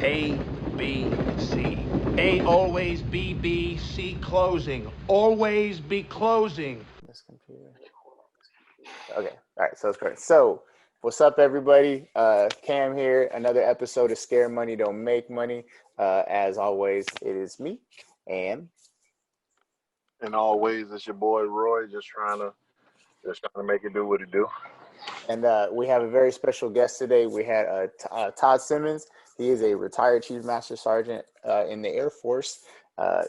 A, B, C. A always be B, C closing. Always be closing. This computer. Okay. All right. So it's correct. So what's up, everybody? Cam here. Another episode of Scare Money Don't Make Money. As always, it is me and always, it's your boy Roy, just trying to make it do what it do. and we have a very special guest today. We had Todd Simmons. He is a retired Chief Master Sergeant in the Air Force.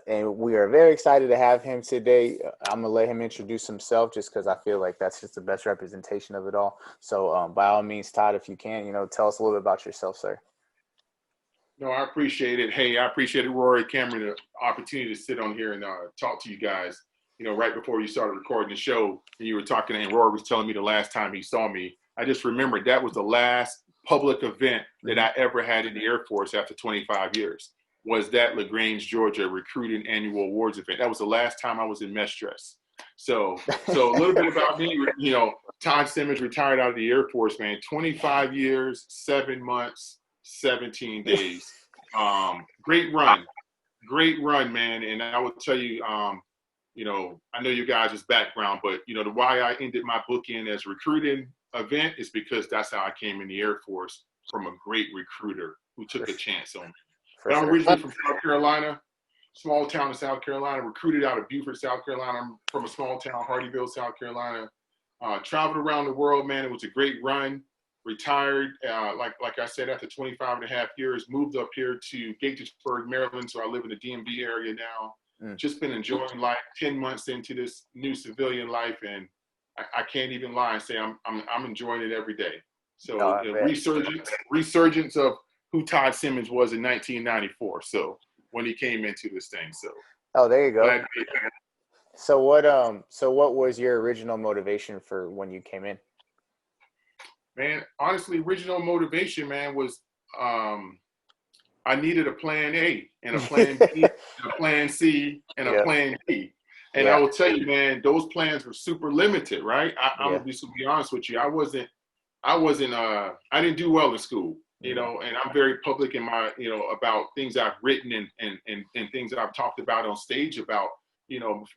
And we are very excited to have him today. I'm going to let him introduce himself just because I feel like that's just the best representation of it all. So by all means, Todd, if you can, tell us a little bit about yourself, sir. No, I appreciate it. Hey, I appreciate it, Rory, Cameron, the opportunity to sit on here and talk to you guys. Right before you started recording the show, and you were talking, and Rory was telling me the last time he saw me. I just remembered that was the last public event that I ever had in the Air Force after 25 years. Was that LaGrange, Georgia recruiting annual awards event. That was the last time I was in mess dress. So a little bit about me, Todd Simmons retired out of the Air Force, man, 25 years, 7 months, 17 days. Great run, man. And I will tell you, I know you guys' background, but the why I ended my book in as recruiting event is because that's how I came in the Air Force, from a great recruiter who took a chance on me. But I'm originally from South Carolina, small town in South Carolina, recruited out of Beaufort, South Carolina. I'm from a small town, Hardyville, South Carolina. Traveled around the world, man. It was a great run. Retired, like I said, after 25 and a half years, moved up here to Gaithersburg, Maryland. So I live in the DMV area now. Just been enjoying life. 10 months into this new civilian life, and I can't even lie and say I'm enjoying it every day. So resurgence of who Todd Simmons was in 1994. So when he came into this thing. So there you go. So what was your original motivation for when you came in? Man, honestly, original motivation, man, was I needed a plan A and a plan B, and a plan C, and a plan D. And I will tell you, man, those plans were super limited, right? I'm gonna be honest with you. I didn't do well in school, and I'm very public in my, about things I've written and things that I've talked about on stage about.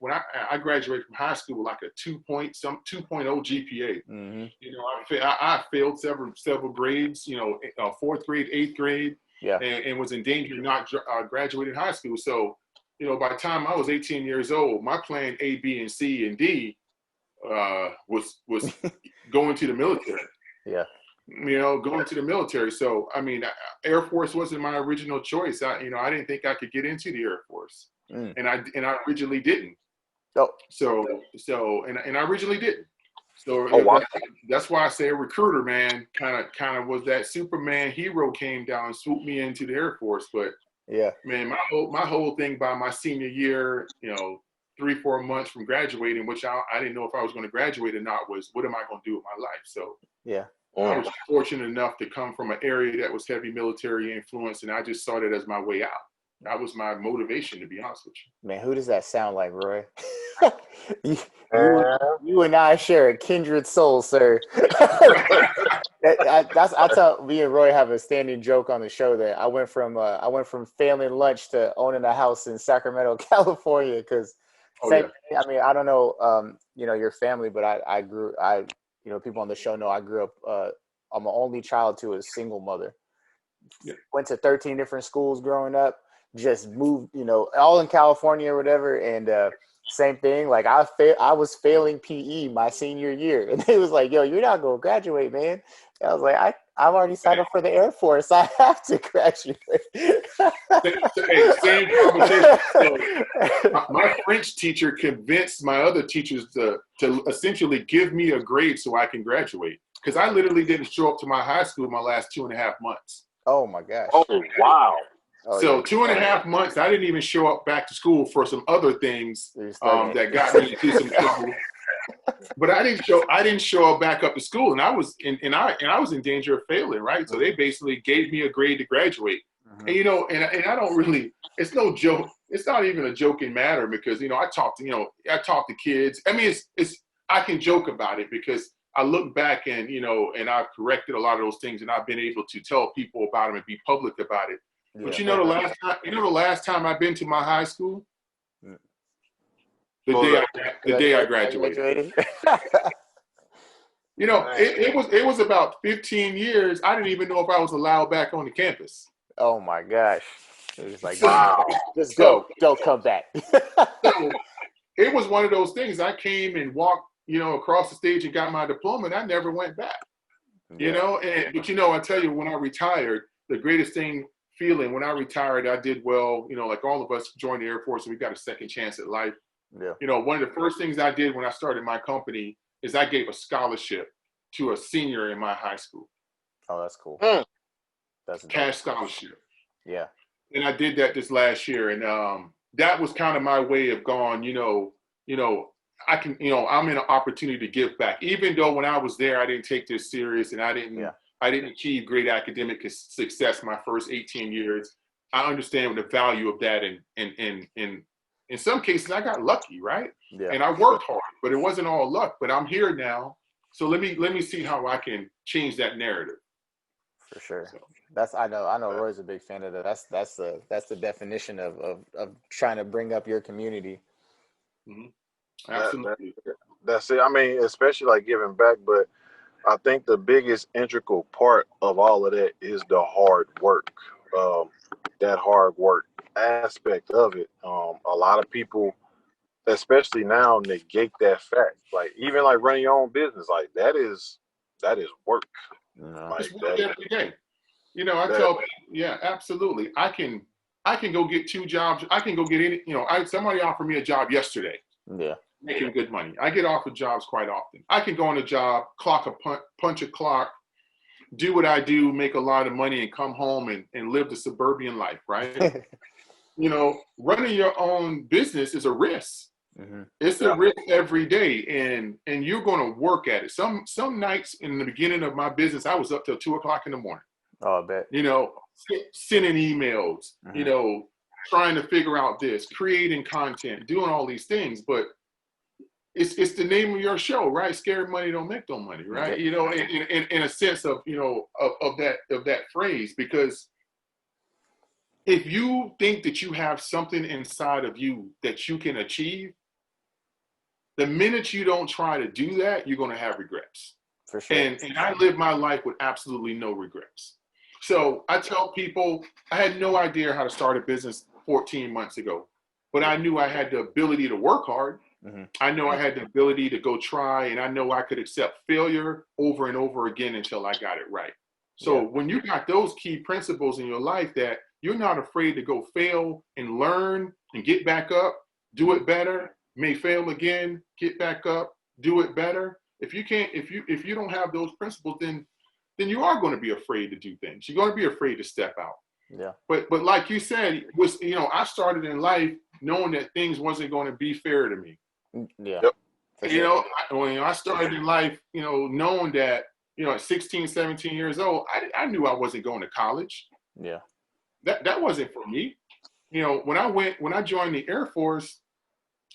When I graduated from high school with like a 2.0 GPA. I failed several grades, fourth grade, eighth grade, and was in danger of not graduating high school. So, by the time I was 18 years old, my plan A, B, and C, and D was going to the military. Going to the military. So, I mean, Air Force wasn't my original choice. I didn't think I could get into the Air Force. And I originally didn't. So I originally didn't. So that's why I say a recruiter, man, kind of was that Superman hero came down and swooped me into the Air Force. But man, my whole thing by my senior year, 3-4 months from graduating, which I didn't know if I was going to graduate or not, was what am I going to do with my life? So I was fortunate enough to come from an area that was heavy military influence, and I just saw it as my way out. That was my motivation, to be honest with you. Man, who does that sound like, Roy? you and I share a kindred soul, sir. I tell me and Roy have a standing joke on the show that I went from failing lunch to owning a house in Sacramento, California. Because I mean, I don't know, your family, but I people on the show know I grew up. I'm an only child to a single mother. Went to 13 different schools growing up. Just moved, all in California or whatever. And same thing, like I was failing PE my senior year. And they was like, yo, you're not going to graduate, man. And I was like, I've already signed up for the Air Force. I have to graduate. Same conversation. So, my French teacher convinced my other teachers to essentially give me a grade so I can graduate. Because I literally didn't show up to my high school my last 2.5 months. Oh, my gosh. Oh, wow. So 2.5 months, I didn't even show up back to school for some other things that got me into some trouble. But I didn't show up back up to school, and I was in danger of failing, right? So they basically gave me a grade to graduate. And and I don't really, it's no joke. It's not even a joking matter because I talk to kids. I mean, I can joke about it because I look back and and I've corrected a lot of those things, and I've been able to tell people about them and be public about it. But the last time I've been to my high school, the day I graduated. It was about 15 years. I didn't even know if I was allowed back on the campus. Oh my gosh. It was like, wow, just go. Don't come back. So it was one of those things. I came and walked, across the stage and got my diploma, and I never went back. But I tell you, when I retired, the greatest feeling when I retired, I did well, like all of us joined the Air Force and we got a second chance at life. Yeah. One of the first things I did when I started my company is I gave a scholarship to a senior in my high school. Oh, that's cool. That's cash scholarship. Yeah. And I did that this last year. And that was kind of my way of going, I can, I'm in an opportunity to give back. Even though when I was there, I didn't take this serious and I didn't achieve great academic success my first 18 years. I understand the value of that. And in some cases, I got lucky, right? Yeah. And I worked hard, but it wasn't all luck. But I'm here now. So let me see how I can change that narrative. For sure. So. I know Roy's a big fan of that. That's the definition of trying to bring up your community. Mm-hmm. Absolutely. That's it. I mean, especially like giving back, but I think the biggest integral part of all of that is the hard work. That hard work aspect of it. A lot of people, especially now, negate that fact. Like even like running your own business, like that is work. No. It's work every day. I tell people, yeah, absolutely. I can go get 2 jobs. I can go get any. Somebody offered me a job yesterday. Yeah. Making good money. I get offered jobs quite often. I can go on a job, punch a clock, do what I do, make a lot of money, and come home and live the suburban life, right? Running your own business is a risk. Mm-hmm. It's a risk every day, and you're going to work at it. Some nights in the beginning of my business, I was up till 2:00 in the morning. Oh, I bet. Sending emails, mm-hmm. Trying to figure out this, creating content, doing all these things, but it's the name of your show, right? Scared money don't make no money, right? In a sense of of that phrase, because if you think that you have something inside of you that you can achieve, the minute you don't try to do that, you're going to have regrets. For sure. And I live my life with absolutely no regrets. So I tell people I had no idea how to start a business 14 months ago, but I knew I had the ability to work hard. Mm-hmm. I know I had the ability to go try, and I know I could accept failure over and over again until I got it right. So when you got those key principles in your life that you're not afraid to go fail and learn and get back up, do it better, may fail again, get back up, do it better. If you don't have those principles, then you are going to be afraid to do things. You're going to be afraid to step out. Yeah. But like you said, I started in life knowing that things wasn't going to be fair to me. Yeah. Yep. When I started in life, knowing that, at 16, 17 years old, I knew I wasn't going to college. Yeah. That wasn't for me. When I joined the Air Force,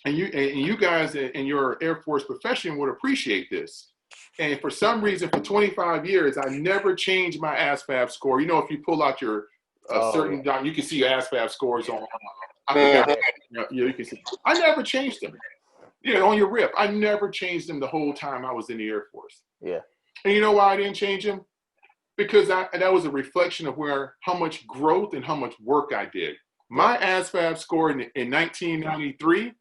and you guys in your Air Force profession would appreciate this. And for some reason, for 25 years, I never changed my ASVAB score. If you pull out your certain doc, you can see your ASVAB scores on. I forgot. You can see. I never changed them. On your RIP, I never changed them the whole time I was in the Air Force. Yeah. And you know why I didn't change them? Because that was a reflection of how much growth and how much work I did. My ASVAB score in 1993,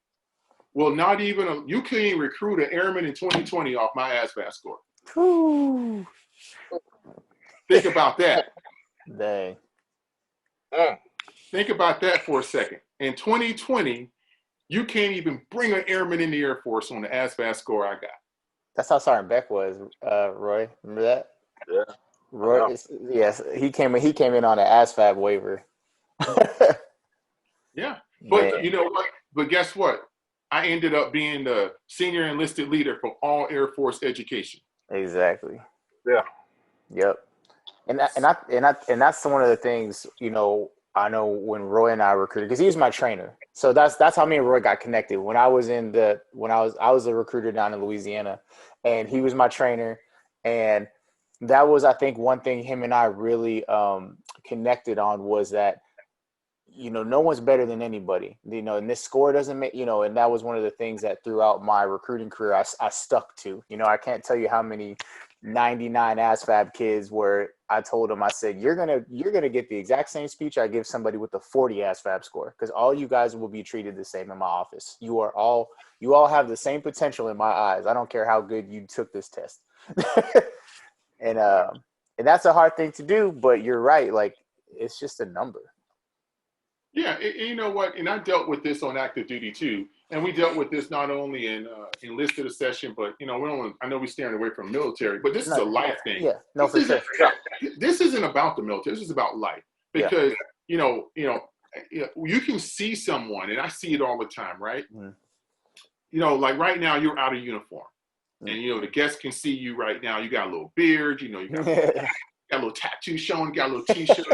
well, not even you couldn't even recruit an airman in 2020 off my ASVAB score. Ooh. Think about that. Dang. Think about that for a second. In 2020, you can't even bring an airman in the Air Force on the ASVAB score I got. That's how Sergeant Beck was, Roy. Remember that? Yeah. Roy, yes, he came in on an ASVAB waiver. Yeah, but you know what? But guess what? I ended up being the senior enlisted leader for all Air Force education. Exactly. Yeah. Yep. And that's one of the things, I know when Roy and I recruited, because he was my trainer. So that's how me and Roy got connected. When I was I was a recruiter down in Louisiana, and he was my trainer. And that was, I think, one thing him and I really connected on was that no one's better than anybody, and this score doesn't make, and that was one of the things that throughout my recruiting career, I stuck to. I can't tell you how many 99 ASVAB kids where I told them, I said, you're going to get the exact same speech I give somebody with a 40 ASVAB score, because all you guys will be treated the same in my office. You all have the same potential in my eyes. I don't care how good you took this test. And that's a hard thing to do, but you're right. Like, it's just a number. Yeah, and you know what? And I dealt with this on active duty too, and we dealt with this not only in enlisted accession, but I know we're staying away from military, but this is a life thing. Yeah, no, for sure. This isn't about the military. This is about life, because you can see someone, and I see it all the time, right? Mm-hmm. Like right now, you're out of uniform, and the guests can see you right now. You got a little beard, you got a little tattoo showing, got a little t-shirt,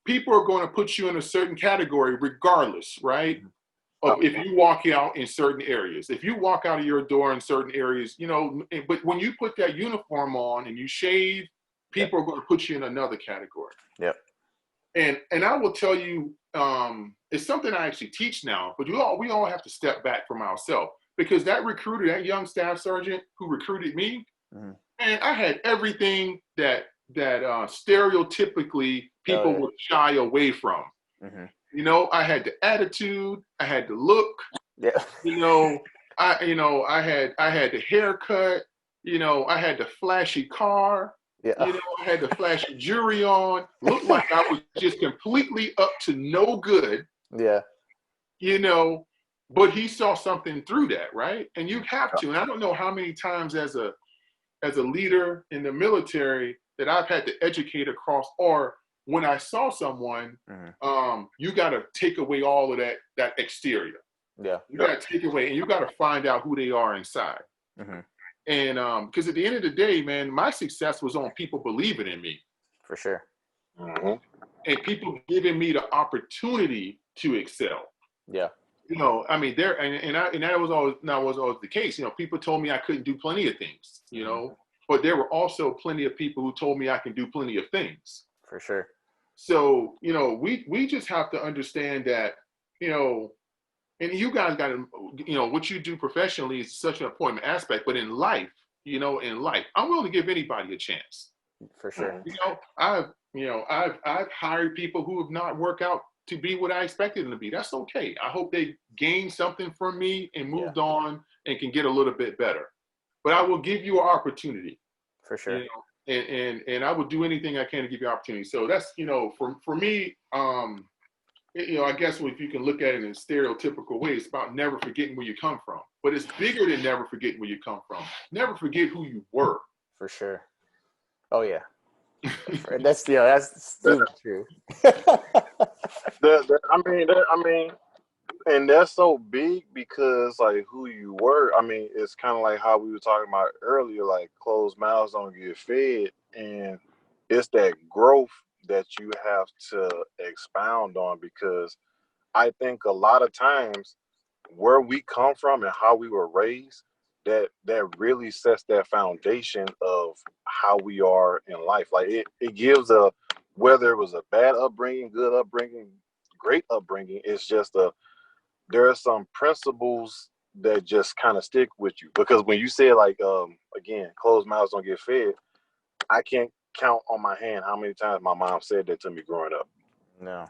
People are going to put you in a certain category regardless, right? Of if you walk out in certain areas. If you walk out of your door in certain areas, but when you put that uniform on and you shave, people are going to put you in another category. Yep. And I will tell you, it's something I actually teach now, but we all have to step back from ourselves, because that recruiter, that young staff sergeant who recruited me, and I had everything that stereotypically people would shy away from. Mm-hmm. I had the attitude, I had the look, I had the haircut, I had the flashy car, I had the flashy jewelry on, looked like I was just completely up to no good. Yeah. But he saw something through that, right? And you have to. And I don't know how many times as a leader in the military that I've had to educate across, or when I saw someone, you got to take away all of that exterior. Yeah. You got to take away, and you got to find out who they are inside. Mm-hmm. And because at the end of the day, man, my success was on people believing in me. For sure. Mm-hmm. And people giving me the opportunity to excel. Yeah. I mean, that was always the case. People told me I couldn't do plenty of things, but there were also plenty of people who told me I can do plenty of things. For sure. So, we just have to understand that, and you guys got to, what you do professionally is such an important aspect, but in life, I'm willing to give anybody a chance. For sure. I've hired people who have not worked out to be what I expected them to be. That's okay. I hope they gained something from me and moved on and can get a little bit better. But I will give you an opportunity. For sure. And I will do anything I can to give you opportunity. So that's, for me, I guess if you can look at it in a stereotypical way, it's about never forgetting where you come from. But it's bigger than never forgetting where you come from. Never forget who you were. For sure. Oh yeah. That's stupid true. And that's so big, because like who you were. I mean, it's kind of like how we were talking about earlier, like closed mouths don't get fed, and it's that growth that you have to expound on, because I think a lot of times where we come from and how we were raised, that really sets that foundation of how we are in life. Like it gives whether it was a bad upbringing, good upbringing, great upbringing, it's just there are some principles that just kind of stick with you. Because when you say like, again, closed mouths don't get fed, I can't count on my hand how many times my mom said that to me growing up. No.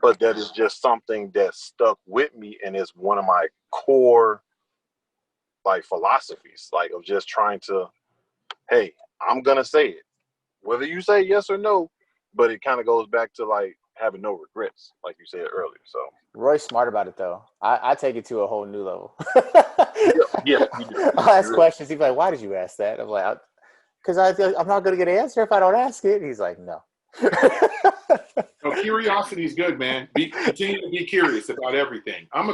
But that is just something that stuck with me, and it's one of my core like philosophies, like of just trying to, hey, I'm gonna say it, whether you say yes or no. But it kind of goes back to like having no regrets, like you said earlier. So Roy's smart about it though. I take it to a whole new level. Yeah. I'll ask questions. He's like, "Why did you ask that?" I'm like, "Because I'm not gonna get an answer if I don't ask it." He's like, "No." Curiosity is good, man. Continue to be curious about everything. I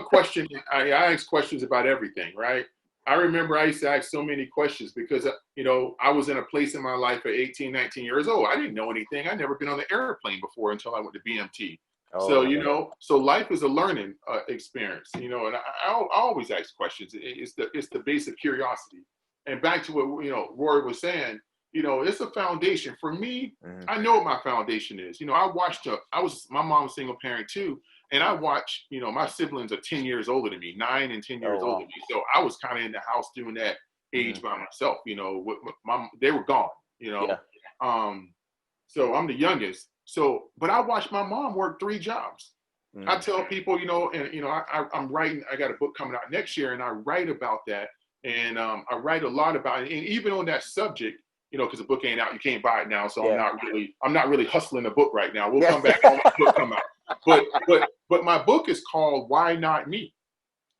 ask questions about everything, right? I remember I used to ask so many questions because, I was in a place in my life at 18, 19 years old. I didn't know anything. I'd never been on the airplane before until I went to BMT. So, so life is a learning experience, and I always ask questions. It's the basic curiosity. And back to what, Roy was saying, you know, it's a foundation. For me, I know what my foundation is. You know, my mom was a single parent too. And I watched, you know, my siblings are 10 years older than me, 9 and 10 years older than me. So I was kind of in the house doing that age by myself, you know, they were gone, you know. So I'm the youngest. So, but I watched my mom work 3 jobs. I tell people, you know, and, you know, I'm writing, I got a book coming out next year and I write about that. And I write a lot about it. And even on that subject, you know, because the book ain't out, you can't buy it now. So I'm not really hustling a book right now. We'll come back when the book come out. But my book is called Why Not Me?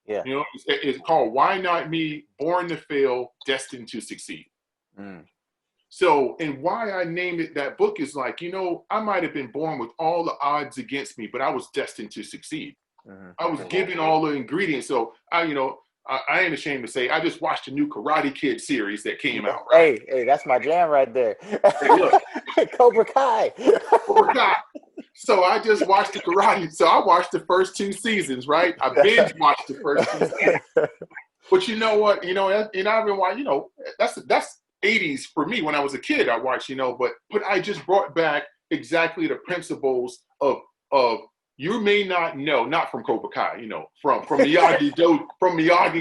Yeah. You know, it's called Why Not Me? Born to Fail, Destined to Succeed. So, and why I named it that book is like, you know, I might have been born with all the odds against me, but I was destined to succeed. I was given all the ingredients. So I ain't ashamed to say I just watched the new Karate Kid series that came out. Right? Hey, that's my jam right there. Hey, look. Cobra Kai. Cobra Kai. So I just watched the karate. So I watched the first 2 seasons, right? I binge watched the first 2 seasons. But you know what? You know, and I've been watching, you know, that's 80s for me when I was a kid. I watched, you know, but I just brought back exactly the principles of you may not know, not from Cobra Kai, you know, from Miyagi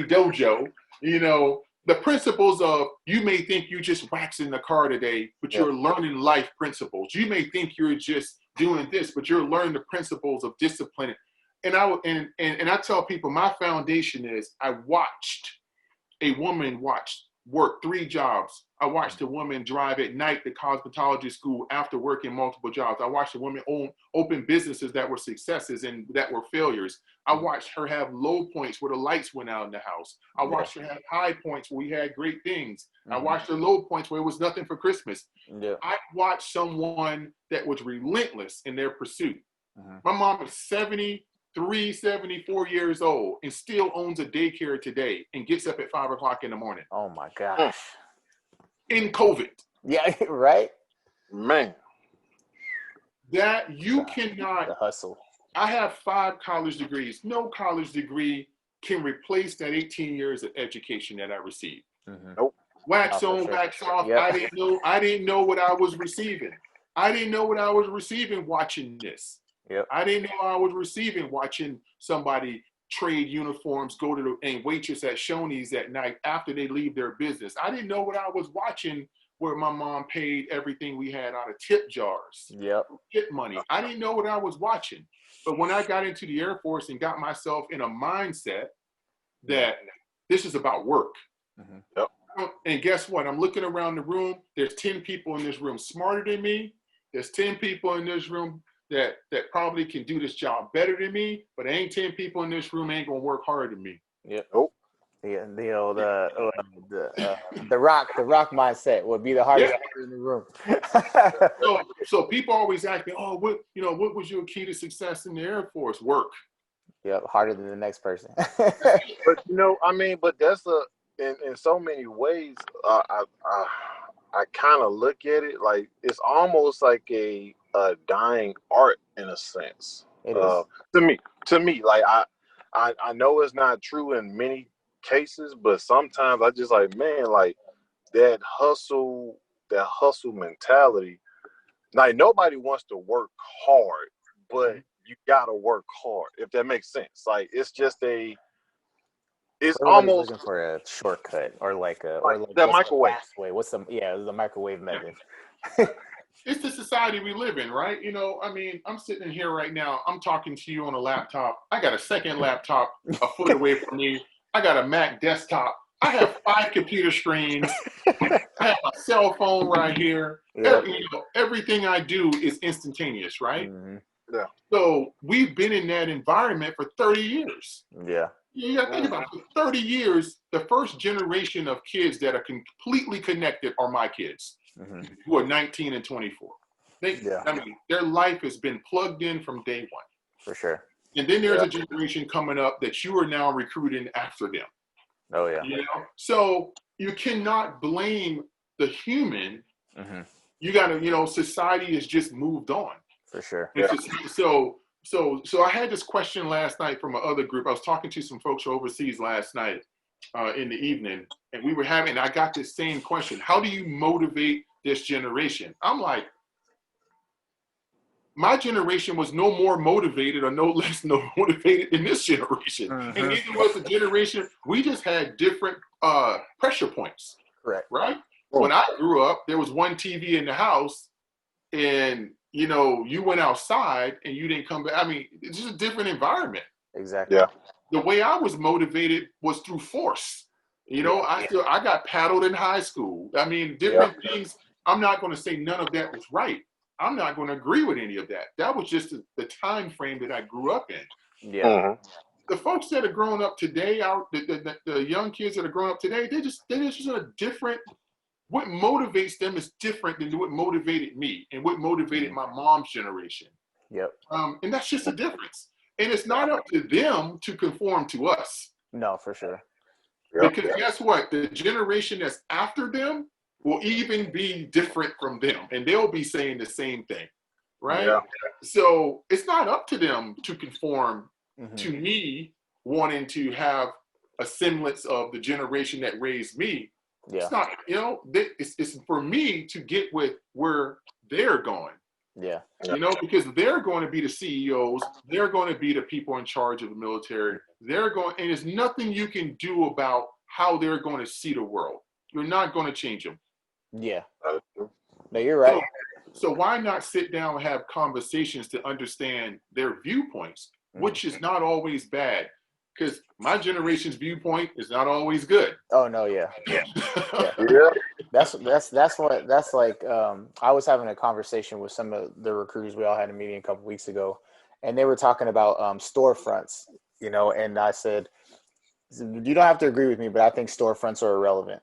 Dojo, you know, the principles of you may think you just waxing the car today, but you're learning life principles. You may think you're just doing this, but you're learning the principles of discipline. And I tell people my foundation is I watched a woman work 3 jobs. I watched a woman drive at night to cosmetology school after working multiple jobs. I watched a woman open businesses that were successes and that were failures. I watched her have low points where the lights went out in the house. I watched her have high points where we had great things. I watched her low points where it was nothing for Christmas. I watched someone that was relentless in their pursuit. My mom is 73, 74 years old and still owns a daycare today and gets up at 5 o'clock in the morning. Oh my gosh. In COVID. Yeah, right? Man. That you cannot. The hustle. I have 5 college degrees. No college degree can replace that 18 years of education that I received. Nope. Wax on, wax off. I didn't know what I was receiving. I didn't know what I was receiving watching this. I didn't know I was receiving watching somebody trade uniforms, go to and waitress at Shoney's at night after they leave their business. I didn't know what I was watching where my mom paid everything we had out of tip jars. Tip money. I didn't know what I was watching. But when I got into the Air Force and got myself in a mindset that this is about work. And guess what? I'm looking around the room. There's 10 people in this room smarter than me. There's 10 people in this room that probably can do this job better than me, but ain't 10 people in this room ain't gonna work harder than me. The rock mindset would be the hardest in the room. so people always ask me, oh, what was your key to success in the Air Force? Work. Harder than the next person. But you know, I mean, but that's in so many ways. I kind of look at it like it's almost like a dying art in a sense. It is. To me, like I know it's not true in many cases, but sometimes I just like, man, like that hustle mentality. Like nobody wants to work hard, but you gotta work hard, if that makes sense. Like it's just it's almost looking for a shortcut or like the microwave way. What's the microwave method? It's the society we live in, right? You know, I mean, I'm sitting in here right now. I'm talking to you on a laptop. I got a second laptop a foot away from me. I got a Mac desktop. I have 5 computer screens. I have a cell phone right here. Everything I do is instantaneous, right? So we've been in that environment for 30 years. You got to think about it. For 30 years, the first generation of kids that are completely connected are my kids, who are 19 and 24. I mean, their life has been plugged in from day one. For sure. And then there's a generation coming up that you are now recruiting after them. Oh, yeah. You know? So you cannot blame the human. You got to, society has just moved on. For sure. So I had this question last night from another group. I was talking to some folks overseas last night in the evening, and I got this same question. How do you motivate this generation. I'm like, my generation was no more motivated or no less motivated than this generation. Mm-hmm. And neither was the generation. We just had different pressure points. Correct. Right? When I grew up, there was one TV in the house, and you know, you went outside and you didn't come back. I mean, it's just a different environment. Exactly. Yeah. The way I was motivated was through force. You know, I got paddled in high school. I mean, different things. I'm not going to say none of that was right. I'm not going to agree with any of that. That was just the time frame that I grew up in. Yeah. Mm-hmm. The folks that are growing up today, the young kids that are growing up today, they're just a different. What motivates them is different than what motivated me and what motivated my mom's generation. Yep. And that's just a difference. And it's not up to them to conform to us. No, for sure. Because guess what? The generation that's after them will even be different from them. And they'll be saying the same thing. Right? Yeah. So it's not up to them to conform Mm-hmm. to me wanting to have a semblance of the generation that raised me. Yeah. It's not, you know, it's for me to get with where they're going. Yeah. You know, because they're going to be the CEOs, they're going to be the people in charge of the military. They're going, and there's nothing you can do about how they're going to see the world. You're not going to change them. Yeah. No, you're right. So why not sit down and have conversations to understand their viewpoints, which is not always bad, because my generation's viewpoint is not always good. Oh no, yeah. That's like I was having a conversation with some of the recruiters. We all had a meeting a couple weeks ago, and they were talking about storefronts, you know, and I said, you don't have to agree with me, but I think storefronts are irrelevant.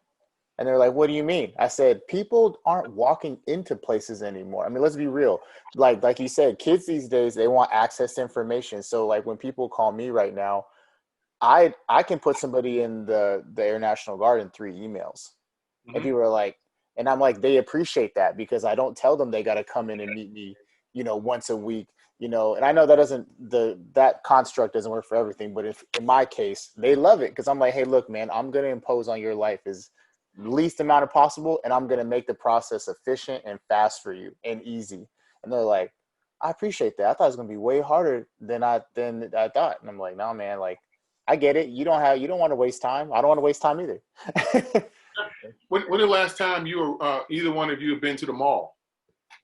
And they're like, what do you mean? I said, people aren't walking into places anymore. I mean, let's be real. Like you said, kids these days, they want access to information. So like when people call me right now, I can put somebody in the Air National Guard in 3 emails. Mm-hmm. And people are like, and I'm like, they appreciate that because I don't tell them they got to come in and meet me, you know, once a week, you know, and I know that construct doesn't work for everything, but if in my case, they love it because I'm like, hey, look, man, I'm going to impose on your life is least amount of possible, and I'm going to make the process efficient and fast for you and easy. And they're like, I appreciate that. I thought it was going to be way harder than I thought. And I'm like, no, man, like, I get it. You don't want to waste time. I don't want to waste time either. When the last time you or either one of you have been to the mall?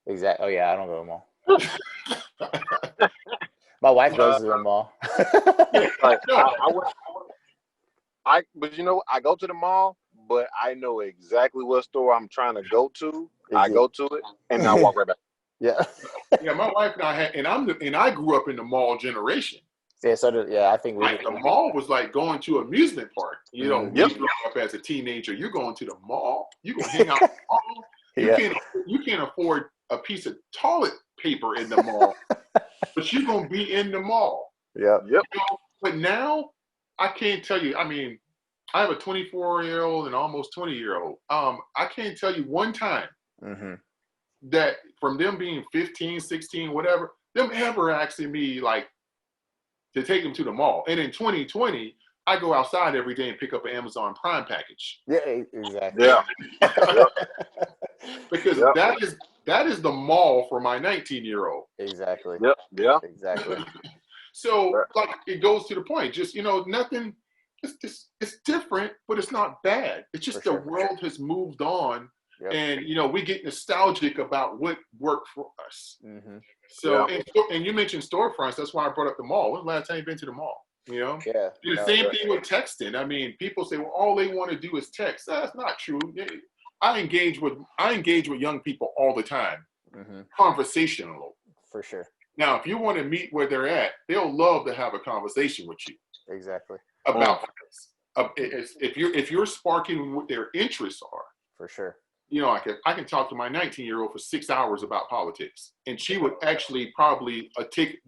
Exactly. Oh yeah, I don't go to the mall. My wife goes to the mall. But you know, I go to the mall, but I know exactly what store I'm trying to go to. I go to it, and I walk right back. Yeah. Yeah, my wife and I I grew up in the mall generation. Yeah, I think the mall was like going to an amusement park. You know, you grew up as a teenager, you're going to the mall, you're going to hang out at the mall. You can't afford a piece of toilet paper in the mall, but you're going to be in the mall. Yeah. Yep. You know, but now, I can't tell you, I mean, I have a 24-year-old and almost 20-year-old. I can't tell you one time that from them being 15, 16, whatever, them ever asking me like to take them to the mall. And in 2020, I go outside every day and pick up an Amazon Prime package. Yeah, exactly. Yeah. Because that is the mall for my 19-year-old. Exactly. Yep. Yeah. Exactly. So like it goes to the point, just, you know, nothing, it's different, but it's not bad. It's just the world has moved on. Yep. And, you know, we get nostalgic about what worked for us. Mm-hmm. So, and you mentioned storefronts. That's why I brought up the mall. When's the last time you've been to the mall? You know? Yeah. The same thing with texting. I mean, people say, well, all they want to do is text. That's not true. I engage with young people all the time, conversational. For sure. Now, if you want to meet where they're at, they'll love to have a conversation with you. Exactly. About this. If you're sparking what their interests are. For sure. You know, I can talk to my 19-year-old for 6 hours about politics, and she would actually probably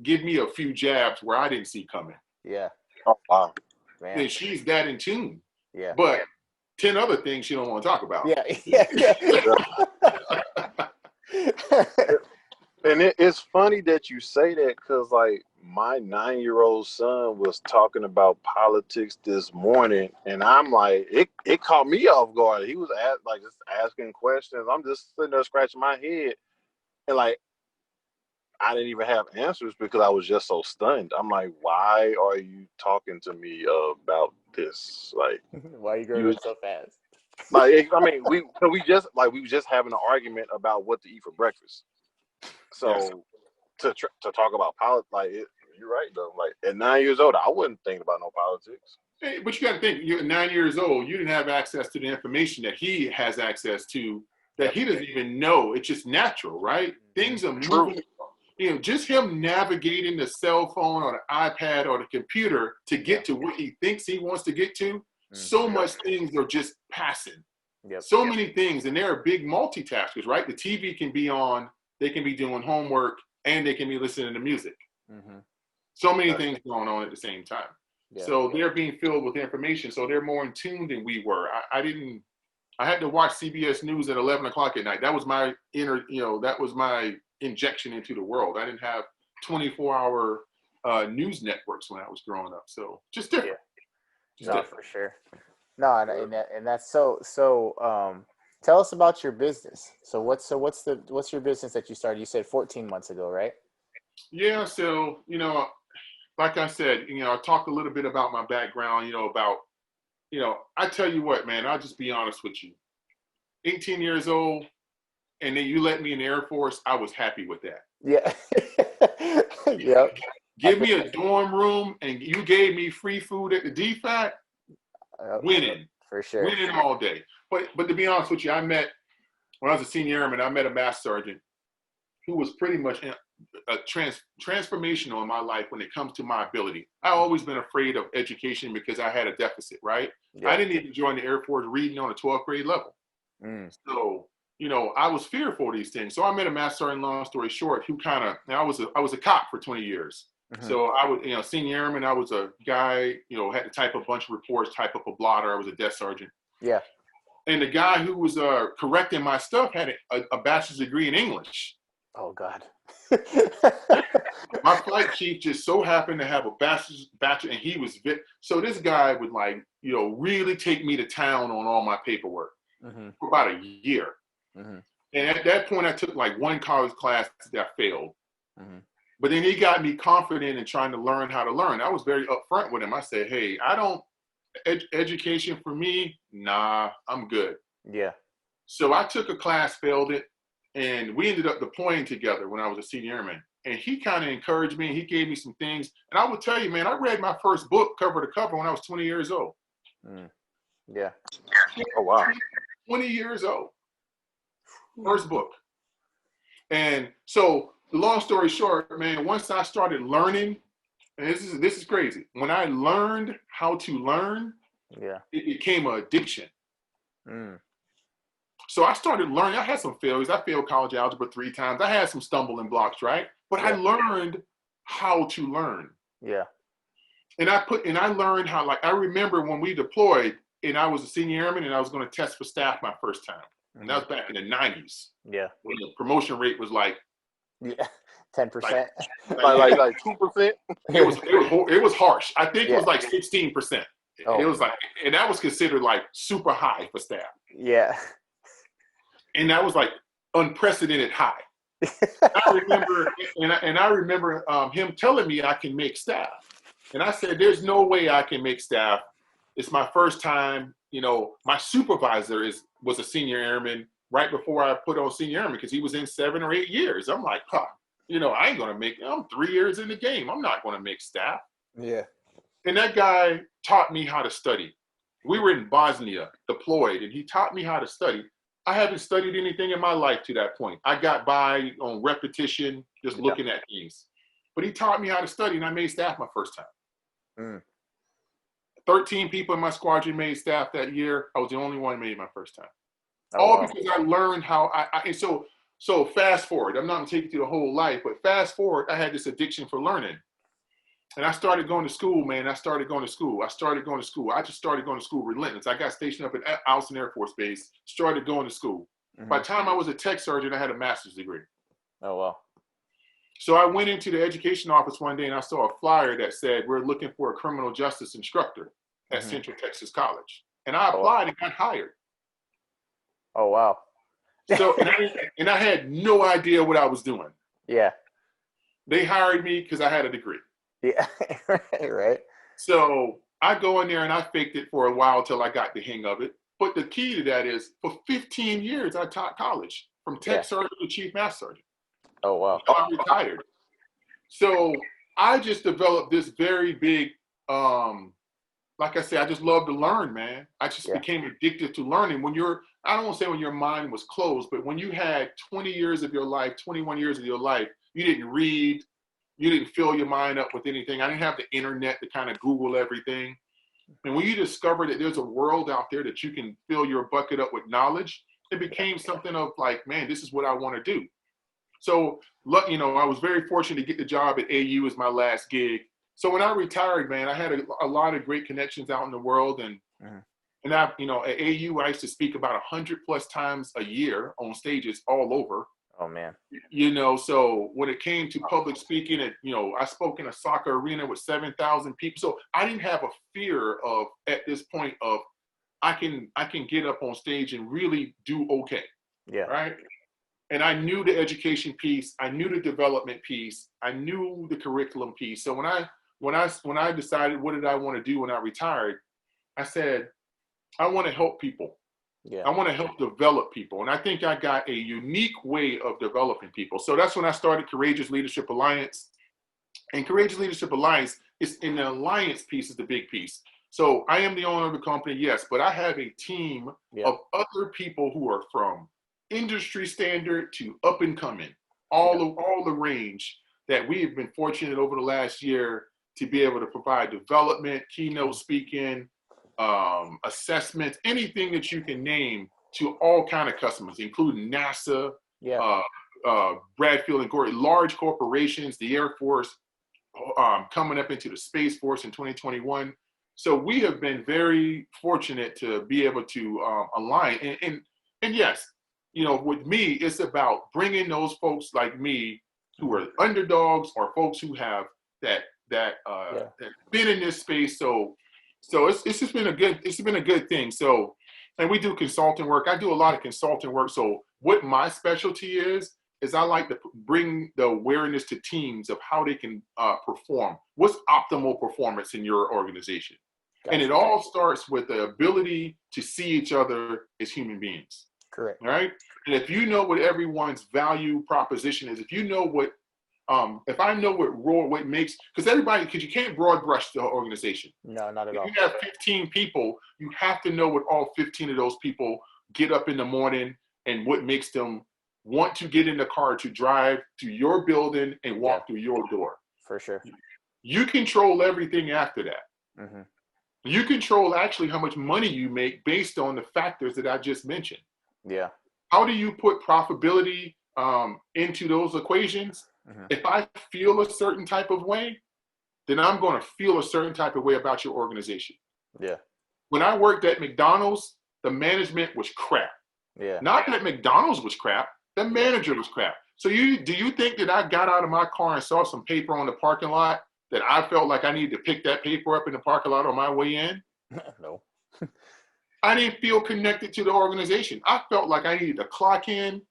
give me a few jabs where I didn't see coming. Yeah. Oh wow. Man. And she's that in tune. Yeah. But 10 other things she don't want to talk about. Yeah. And it's funny that you say that because, like, my 9-year-old son was talking about politics this morning, and I'm like, it caught me off guard. He was just asking questions. I'm just sitting there scratching my head, and like I didn't even have answers because I was just so stunned. I'm like, why are you talking to me about this? Like, why are you growing up so fast? Like, I mean, we was just having an argument about what to eat for breakfast. So Yes. to talk about politics, like you're right though. Like at 9 years old, I wasn't thinking about no politics. Hey, but you got to think, you're 9 years old. You didn't have access to the information that he has access to, that he doesn't even know. It's just natural, right? Things are moving. You know, just him navigating the cell phone or the iPad or the computer to get to what he thinks he wants to get to. So much things are just passing. So many things, and they're big multitaskers, right? The TV can be on, they can be doing homework, and they can be listening to music. So many things going on at the same time. So they're being filled with information. So they're more in tune than we were. I had to watch CBS News at 11 o'clock at night. That was my that was my injection into the world. I didn't have 24-hour news networks when I was growing up. So just different. No, for sure. No, and that's so. Tell us about your business. So what's your business that you started? You said 14 months ago, right? Yeah. So like I said, I talked a little bit about my background. I tell you what, man. I'll just be honest with you. 18 years old, and then you let me in the Air Force. I was happy with that. Yeah. Yep. Give me a dorm room, and you gave me free food at the DFAC. Winning. For sure. Winning all day. But to be honest with you, when I was a senior airman, I met a master sergeant who was pretty much transformational in my life when it comes to my ability. I've always been afraid of education because I had a deficit, right? I didn't even join the Air Force reading on a 12th grade level. So, I was fearful of these things. So I met a master sergeant, long story short, who I was a cop for 20 years. So I was, senior airman, I was a guy, had to type a bunch of reports, type up a blotter. I was a desk sergeant. Yeah. And the guy who was correcting my stuff had a bachelor's degree in English. Oh, God. My flight chief just so happened to have a bachelor, and he was so this guy would really take me to town on all my paperwork for about a year. And at that point, I took one college class that I failed. But then he got me confident in trying to learn how to learn. I was very upfront with him. I said, hey, I don't, education for me, nah, I'm good. Yeah. So I took a class, failed it, and we ended up deploying together when I was a senior airman. And he kind of encouraged me, and he gave me some things. And I would tell you, man, I read my first book cover to cover when I was 20 years old. Yeah. Oh, wow. 20 years old. First book. And so, the long story short, man, once I started learning, and this is crazy. When I learned how to learn, it became an addiction. So I started learning. I had some failures. I failed college algebra 3 times. I had some stumbling blocks, right? But I learned how to learn. Yeah. And I learned how, I remember when we deployed, and I was a senior airman, and I was going to test for staff my first time. And that was back in the 90s. Yeah. When the promotion rate was 10%. Like 2%. It was harsh. I think it was 16%. It was and that was considered super high for staff. Yeah. And that was unprecedented high. I remember him telling me I can make staff. And I said, there's no way I can make staff. It's my first time. My supervisor was a senior airman right before I put on senior airman because he was in 7 or 8 years. I'm like, I ain't going to I'm 3 years in the game. I'm not going to make staff. Yeah. And that guy taught me how to study. We were in Bosnia deployed, and he taught me how to study. I haven't studied anything in my life to that point. I got by on repetition, just looking at things. But he taught me how to study, and I made staff my first time. 13 people in my squadron made staff that year. I was the only one who made it my first time. Because I learned how and so fast forward. I'm not going to take you through the whole life, but fast forward, I had this addiction for learning. And I started going to school, man. I just started going to school relentless. I got stationed up at Alston Air Force Base, started going to school. By the time I was a tech sergeant, I had a master's degree. Oh, wow. So I went into the education office one day and I saw a flyer that said, we're looking for a criminal justice instructor at Central Texas College. And I applied and got hired. Oh, wow. So, and I had no idea what I was doing. Yeah. They hired me because I had a degree. Yeah. Right. So I go in there and I faked it for a while till I got the hang of it. But the key to that is for 15 years, I taught college from tech sergeant to chief master sergeant. Oh, wow. I'm retired. So I just developed this very big, like I said, I just love to learn, man. I just became addicted to learning. When I don't want to say when your mind was closed, but when you had 20 years of your life, 21 years of your life, you didn't read, you didn't fill your mind up with anything. I didn't have the internet to kind of Google everything. And when you discover that there's a world out there that you can fill your bucket up with knowledge, it became something of like, man, this is what I want to do. So, I was very fortunate to get the job at AU as my last gig. So when I retired, man, I had a lot of great connections out in the world. And and I, at AU, I used to speak about 100+ times a year on stages all over. Oh, man. So when it came to public speaking, I spoke in a soccer arena with 7,000 people. So I didn't have a fear of, at this point, of I can get up on stage and really do okay. Yeah. Right. And I knew the education piece, I knew the development piece, I knew the curriculum piece. So when I decided what did I want to do when I retired, I said, I want to help people. Yeah. I want to help develop people. And I think I got a unique way of developing people. So that's when I started Courageous Leadership Alliance. And Courageous Leadership Alliance is in the alliance piece is the big piece. So I am the owner of the company, yes, but I have a team of other people who are from industry standard to up and coming, all the range that we have been fortunate over the last year to be able to provide development, keynote speaking, assessments, anything that you can name to all kind of customers, including NASA, Bradfield and Gorey, large corporations, the Air Force, coming up into the Space Force in 2021. So we have been very fortunate to be able to align. And yes, with me, it's about bringing those folks like me who are underdogs or folks who have that been in this space. So it's just been a good thing. So, and we do consulting work. I do a lot of consulting work. So what my specialty is I like to bring the awareness to teams of how they can perform. What's optimal performance in your organization? Gotcha. And it all starts with the ability to see each other as human beings. Correct. Right? And if you know what everyone's value proposition is, if you know what, if I know what makes, because you can't broad brush the organization. No, not at all. If you have 15 people, you have to know what all 15 of those people get up in the morning and what makes them want to get in the car to drive to your building and walk through your door. For sure. You control everything after that. Mm-hmm. You control actually how much money you make based on the factors that I just mentioned. Yeah. How do you put profitability into those equations? Mm-hmm. If I feel a certain type of way, then I'm going to feel a certain type of way about your organization. Yeah. When I worked at McDonald's, the management was crap. Yeah. Not that McDonald's was crap, the manager was crap. So do you think that I got out of my car and saw some paper on the parking lot that I felt like I needed to pick that paper up in the parking lot on my way in? No. I didn't feel connected to the organization. I felt like I needed to clock in,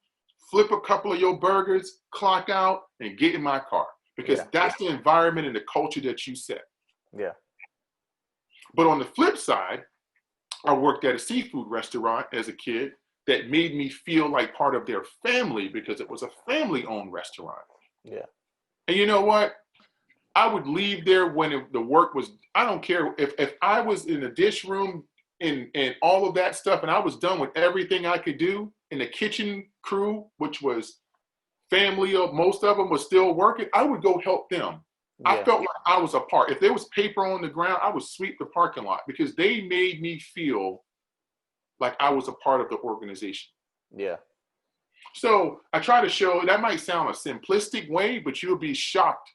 flip a couple of your burgers, clock out, and get in my car. Because that's the environment and the culture that you set. Yeah. But on the flip side, I worked at a seafood restaurant as a kid that made me feel like part of their family because it was a family-owned restaurant. Yeah. And you know what? I would leave there when the work was, I don't care if I was in the dish room and all of that stuff and I was done with everything I could do, and the kitchen crew, which was family of most of them was still working, I would go help them. Yeah. I felt like I was a part. If there was paper on the ground, I would sweep the parking lot because they made me feel like I was a part of the organization. Yeah. So I try to show, that might sound a simplistic way, but you'll be shocked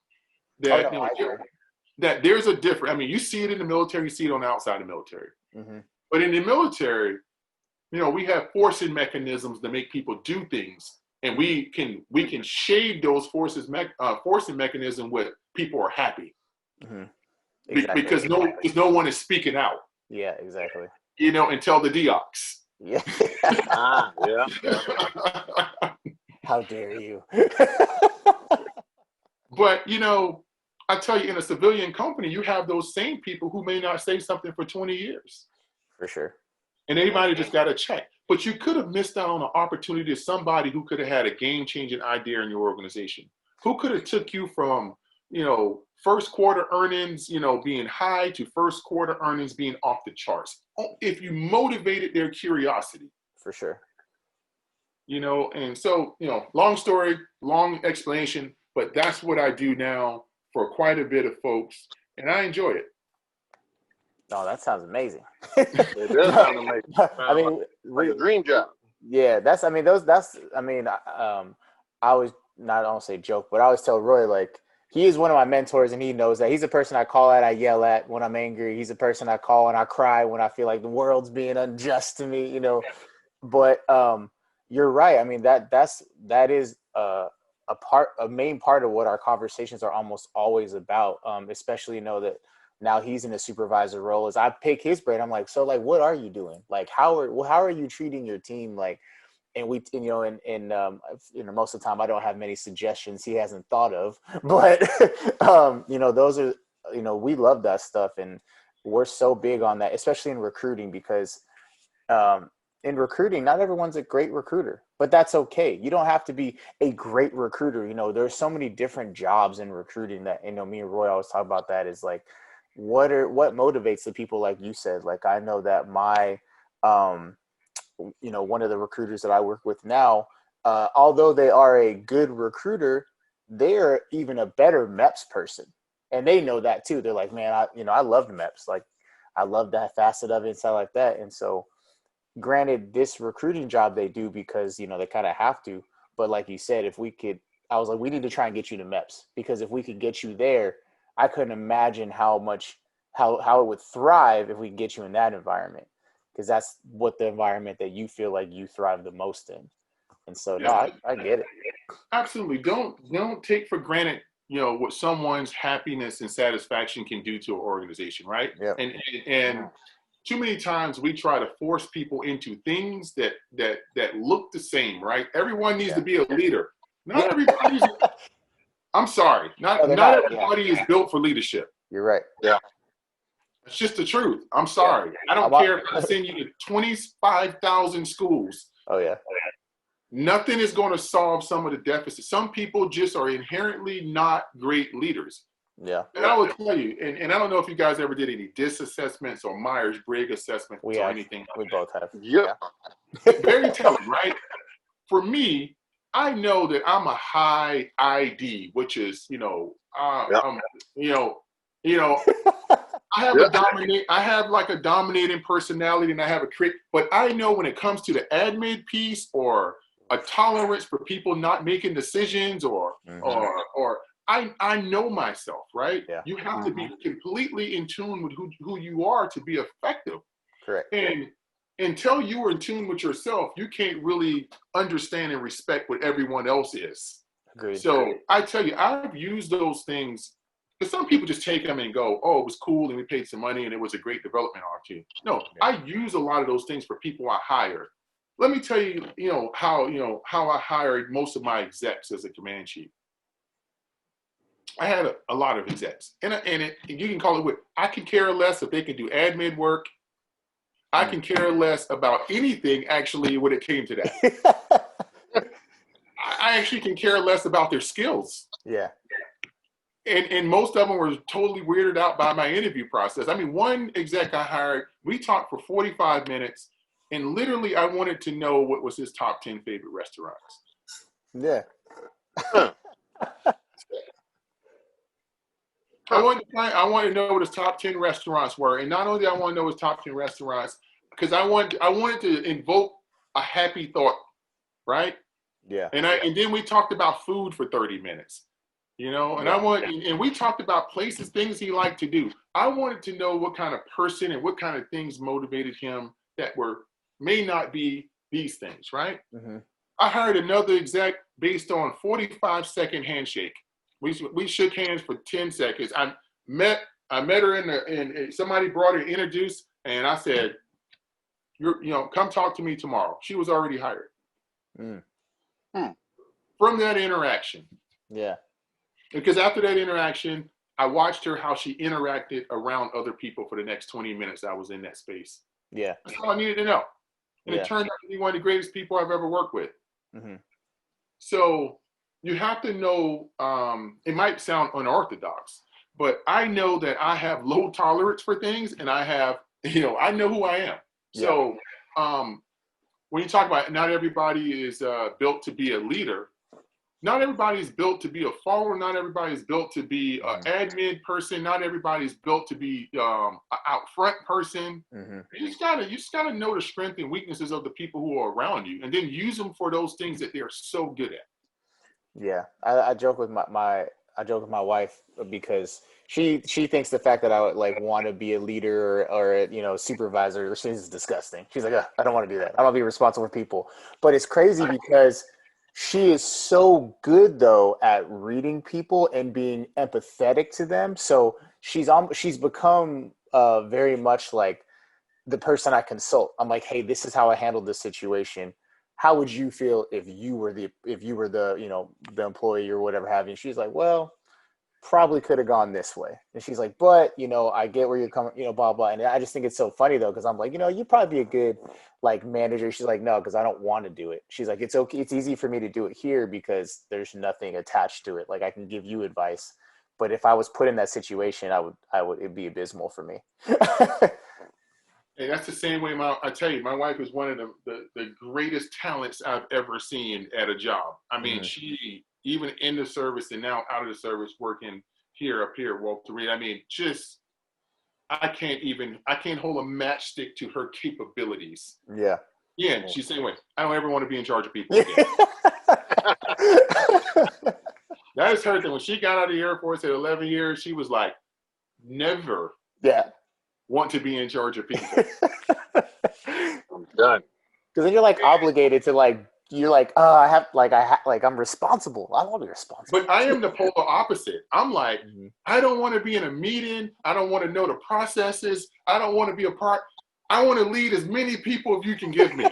that, that there's a difference. I mean, you see it in the military, you see it on the outside of the military. Mm-hmm. But in the military, we have forcing mechanisms to make people do things. and we can shade those forcing mechanism with people are happy. Exactly. Because no one is speaking out. Yeah, exactly. You know, until the deox. Yeah. Yeah. How dare you? But, you know, I tell you, in a civilian company, you have those same people who may not say something for 20 years. For sure. And anybody just got to check. But you could have missed out on an opportunity to somebody who could have had a game-changing idea in your organization. Who could have took you from, you know, first quarter earnings, you know, being high to first quarter earnings being off the charts. If you motivated their curiosity. For sure. You know, and so, you know, long story, long explanation, but that's what I do now for quite a bit of folks, and I enjoy it. Oh, that sounds amazing. It does sound amazing. I mean, like a dream job. Yeah, I always, not, I don't say joke, but I always tell Roy, like, he is one of my mentors, and he knows that. He's a person I call at, I yell at when I'm angry. He's a person I call and I cry when I feel like the world's being unjust to me, you know. But you're right. I mean, that is a main part of what our conversations are almost always about. Especially, you know, that now he's in a supervisor role. As I pick his brain, I'm like, so, like, what are you doing? Like, how are you treating your team? Like, and we, you know, and you know, most of the time I don't have many suggestions he hasn't thought of, but you know, those are, you know, we love that stuff, and we're so big on that, especially in recruiting, because in recruiting, not everyone's a great recruiter, but that's okay. You don't have to be a great recruiter. You know, there's so many different jobs in recruiting that, you know, me and Roy always talk about that, is like, what motivates the people, like you said. Like, I know that my you know, one of the recruiters that I work with now, although they are a good recruiter, they are even a better MEPS person. And they know that too. They're like, man, I love MEPS. Like, I love that facet of it and stuff like that. And so, granted, this recruiting job they do because, you know, they kind of have to. But like you said, I was like, we need to try and get you to MEPS, because if we could get you there, I couldn't imagine how it would thrive if we could get you in that environment. Because that's what the environment that you feel like you thrive the most in. And so, Yeah. No, I get it. Absolutely. Don't take for granted, you know, what someone's happiness and satisfaction can do to an organization, right? Yep. And too many times we try to force people into things that look the same, right? Everyone needs to be a leader. Not everybody's. I'm sorry. Not everybody is built for leadership. You're right. Yeah. It's just the truth. I'm sorry. I don't care if I send you to 25,000 schools. Oh, yeah. Nothing is going to solve some of the deficits. Some people just are inherently not great leaders. Yeah. And I will tell you, and I don't know if you guys ever did any DISC assessments or Myers-Briggs assessments or anything. We both have. Yeah. Very telling, right? For me, I know that I'm a high ID, which is, you know, I have like a dominating personality, and I have but I know when it comes to the admin piece, or a tolerance for people not making decisions, or I know myself, right? Yeah. You have to be completely in tune with who you are to be effective. Correct. And until you are in tune with yourself, you can't really understand and respect what everyone else is. Agreed. So I tell you, I've used those things. Because some people just take them and go, oh, it was cool and we paid some money and it was a great development opportunity. No, I use a lot of those things for people I hire. Let me tell you, how I hired most of my execs as a command chief. I had a lot of execs, and you can call it what I can care less if they can do admin work. I can care less about anything actually when it came to that. I actually can care less about their skills. Yeah. And most of them were totally weirded out by my interview process. I mean, one exec I hired, we talked for 45 minutes, and literally I wanted to know what was his top 10 favorite restaurants. Yeah. I wanted to know what his top 10 restaurants were. And not only did I want to know his top 10 restaurants, because I wanted to invoke a happy thought, right? Yeah. And then we talked about food for 30 minutes. You know, and and we talked about places, things he liked to do. I wanted to know what kind of person and what kind of things motivated him that may not be these things, right? Mm-hmm. I hired another exec based on 45-second handshake. We shook hands for 10 seconds. I met her and somebody brought her introduced, and I said, come talk to me tomorrow. She was already hired. From that interaction. Yeah. Because after that interaction, I watched her how she interacted around other people for the next 20 minutes I was in that space. Yeah. That's all I needed to know. And it turned out to be one of the greatest people I've ever worked with. Mm-hmm. So you have to know, it might sound unorthodox, but I know that I have low tolerance for things, and I have, I know who I am. Yeah. So when you talk about not everybody is built to be a leader, not everybody is built to be a follower. Not everybody is built to be an admin person. Not everybody is built to be an out front person. Mm-hmm. You just gotta know the strengths and weaknesses of the people who are around you, and then use them for those things that they are so good at. Yeah, I joke with my wife because she thinks the fact that I would like want to be a leader or supervisor, she's disgusting. She's like, I don't want to do that. I don't want to be responsible for people. But it's crazy because she is so good though at reading people and being empathetic to them. So she's become very much like the person I consult. I'm like, hey, this is how I handled this situation. How would you feel if you were the the employee or whatever have you? And she's like, well, probably could have gone this way. And she's like, but I get where you're coming, blah blah. And I just think it's so funny though, because I'm like, you'd probably be a good like manager. She's like, no, because I don't want to do it. She's like, it's okay, it's easy for me to do it here because there's nothing attached to it. Like I can give you advice, but if I was put in that situation, it'd be abysmal for me. And that's the same way I tell you, my wife is one of the greatest talents I've ever seen at a job. I mean, she, even in the service and now out of the service, working up here at Walter Reed. I mean, I can't hold a matchstick to her capabilities. Yeah. Yeah, she's the same way. I don't ever want to be in charge of people again. That is her thing. When she got out of the Air Force at 11 years, she was like, never. Yeah. Want to be in charge of people. I'm done. Because then you're like obligated to like, you're like, oh, I'm responsible. I want to be responsible. But I am the polar opposite. I'm like, I don't want to be in a meeting. I don't want to know the processes. I don't want to be a part. I want to lead as many people as you can give me.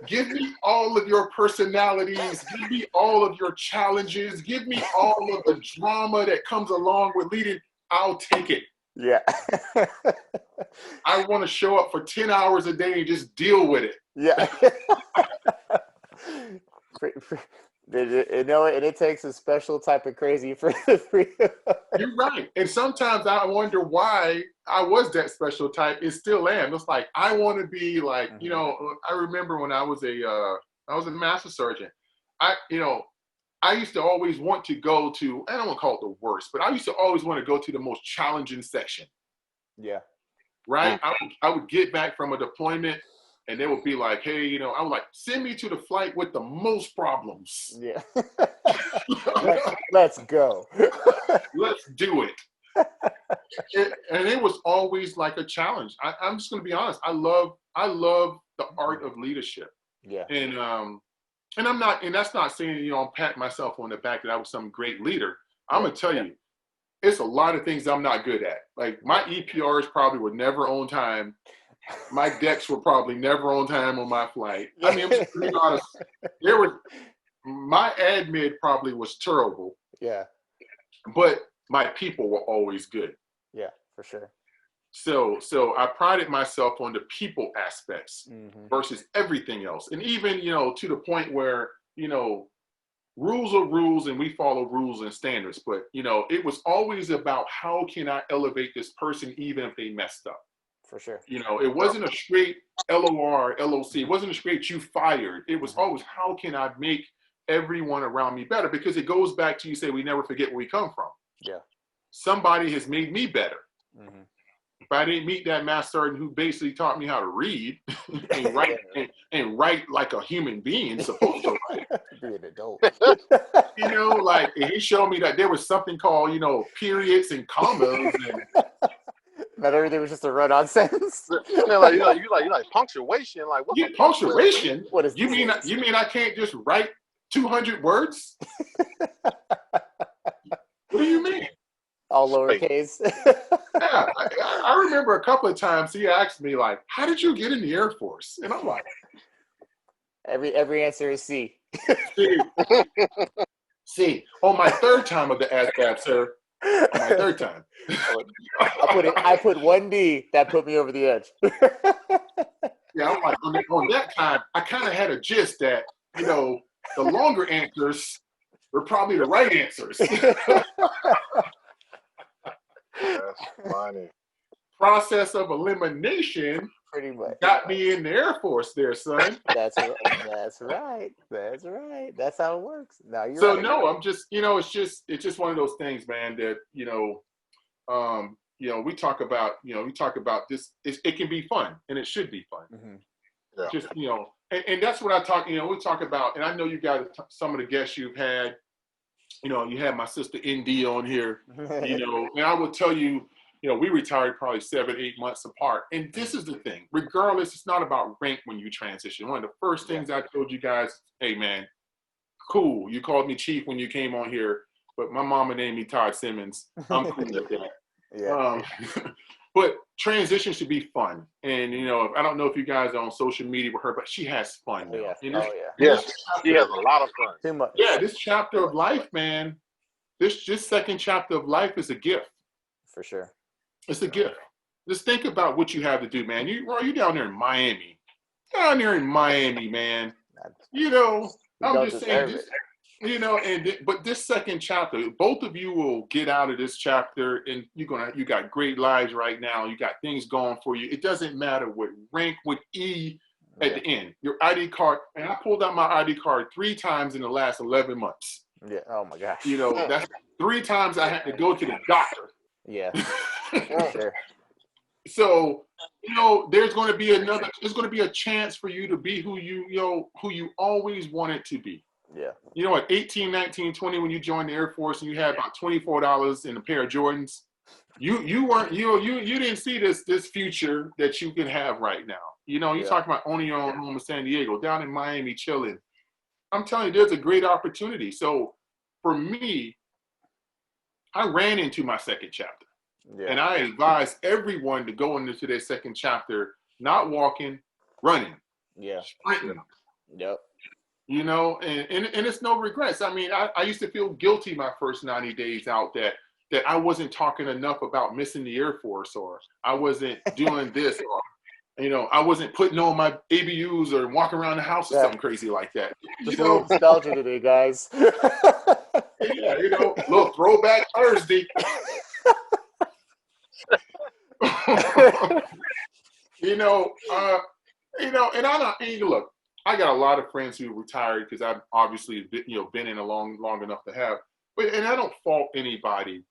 Give me all of your personalities. Give me all of your challenges. Give me all of the drama that comes along with leading. I'll take it. Yeah. I want to show up for 10 hours a day and just deal with it. Yeah. And it takes a special type of crazy for you. You're right. And sometimes I wonder why I was that special type and still am. It's like, I want to be like, I remember when I was a master sergeant, I used to always want to go to, I don't want to call it the worst, but I used to always want to go to the most challenging section. Yeah. Right? I would get back from a deployment and they would be like, hey, I would like, send me to the flight with the most problems. Yeah. Let's go. Let's do it. And it was always like a challenge. I'm just going to be honest. I love the art of leadership. Yeah. And I'm not, and that's not saying, I'm patting myself on the back that I was some great leader. I'm going to tell you, it's a lot of things I'm not good at. Like my EPRs probably were never on time. My decks were probably never on time on my flight. I mean, I'm just being honest. My admin probably was terrible. Yeah. But my people were always good. Yeah, for sure. So I prided myself on the people aspects versus everything else. And even, to the point where, rules are rules and we follow rules and standards. But, it was always about how can I elevate this person even if they messed up. For sure. It wasn't a straight LOR, LOC. It wasn't a straight you fired. It was always how can I make everyone around me better? Because it goes back to you say we never forget where we come from. Yeah. Somebody has made me better. If I didn't meet that master sergeant who basically taught me how to read and write and write like a human being supposed to write. Be an adult. Like he showed me that there was something called, periods and commas. And Not everything was just a run-on sentence. You like punctuation. Like what? You punctuation? What is you mean I can't just write 200 words? What do you mean? All lowercase. Yeah, I remember a couple of times he asked me like, "How did you get in the Air Force?" And I'm like, every answer is C. See, on my third time of the ASVAB, sir. On my third time. I put 1D. That put me over the edge. Yeah, I'm like, on that time, I kind of had a gist that, you know, the longer answers were probably the right answers. That's funny. Process of elimination Pretty much got me in the Air Force there, son. That's right. That's how it works. Now you're So right. no, I'm just, you know, it's just one of those things, man, that, you know, we talk about this. It can be fun, and it should be fun. Mm-hmm. Yeah. Just, you know, and that's what I talk. You know, we talk about, and I know you guys, some of the guests you've had. You know, you had my sister ND on here. You know, and I will tell you, you know, we retired probably 7-8 months apart. And this is the thing. Regardless, it's not about rank when you transition. One of the first things I told you guys, hey man, cool. You called me chief when you came on here, but my mama named me Todd Simmons. I'm cool with that. Yeah. But transition should be fun. And, you know, I don't know if you guys are on social media with her, but she has fun. Yeah. Yes, she has a lot of fun. Too much. Yeah, this chapter of life, man, this second chapter of life is a gift. For sure. It's a gift. Just think about what you have to do, man. You're down there in Miami. Down there in Miami, man. You know, I'm just saying this. You know, but this second chapter, both of you will get out of this chapter, and you got great lives right now. You got things going for you. It doesn't matter what rank, what E at the end. Your ID card, and I pulled out my ID card 3 times in the last 11 months. Yeah. Oh my gosh. You know, that's 3 times I had to go to the doctor. Yeah. Sure. So, you know, there's going to be a chance for you to be who you always wanted to be. Yeah. You know, at 18, 19, 20, when you joined the Air Force and you had about $24 in a pair of Jordans, you didn't see this future that you can have right now. You know, you're talking about owning your own home in San Diego, down in Miami, chilling. I'm telling you, there's a great opportunity. So for me, I ran into my second chapter. Yeah. And I advise everyone to go into their second chapter, not walking, running. Yeah. Sprinting. Yep. You know, and it's no regrets. I mean, I used to feel guilty my first 90 days out that I wasn't talking enough about missing the Air Force, or I wasn't doing this, or, you know, I wasn't putting on my ABUs or walking around the house or something crazy like that. Just a little nostalgia today, guys. Yeah, you know, a little throwback Thursday. And look, I got a lot of friends who retired because I've obviously been in long enough to have, and I don't fault anybody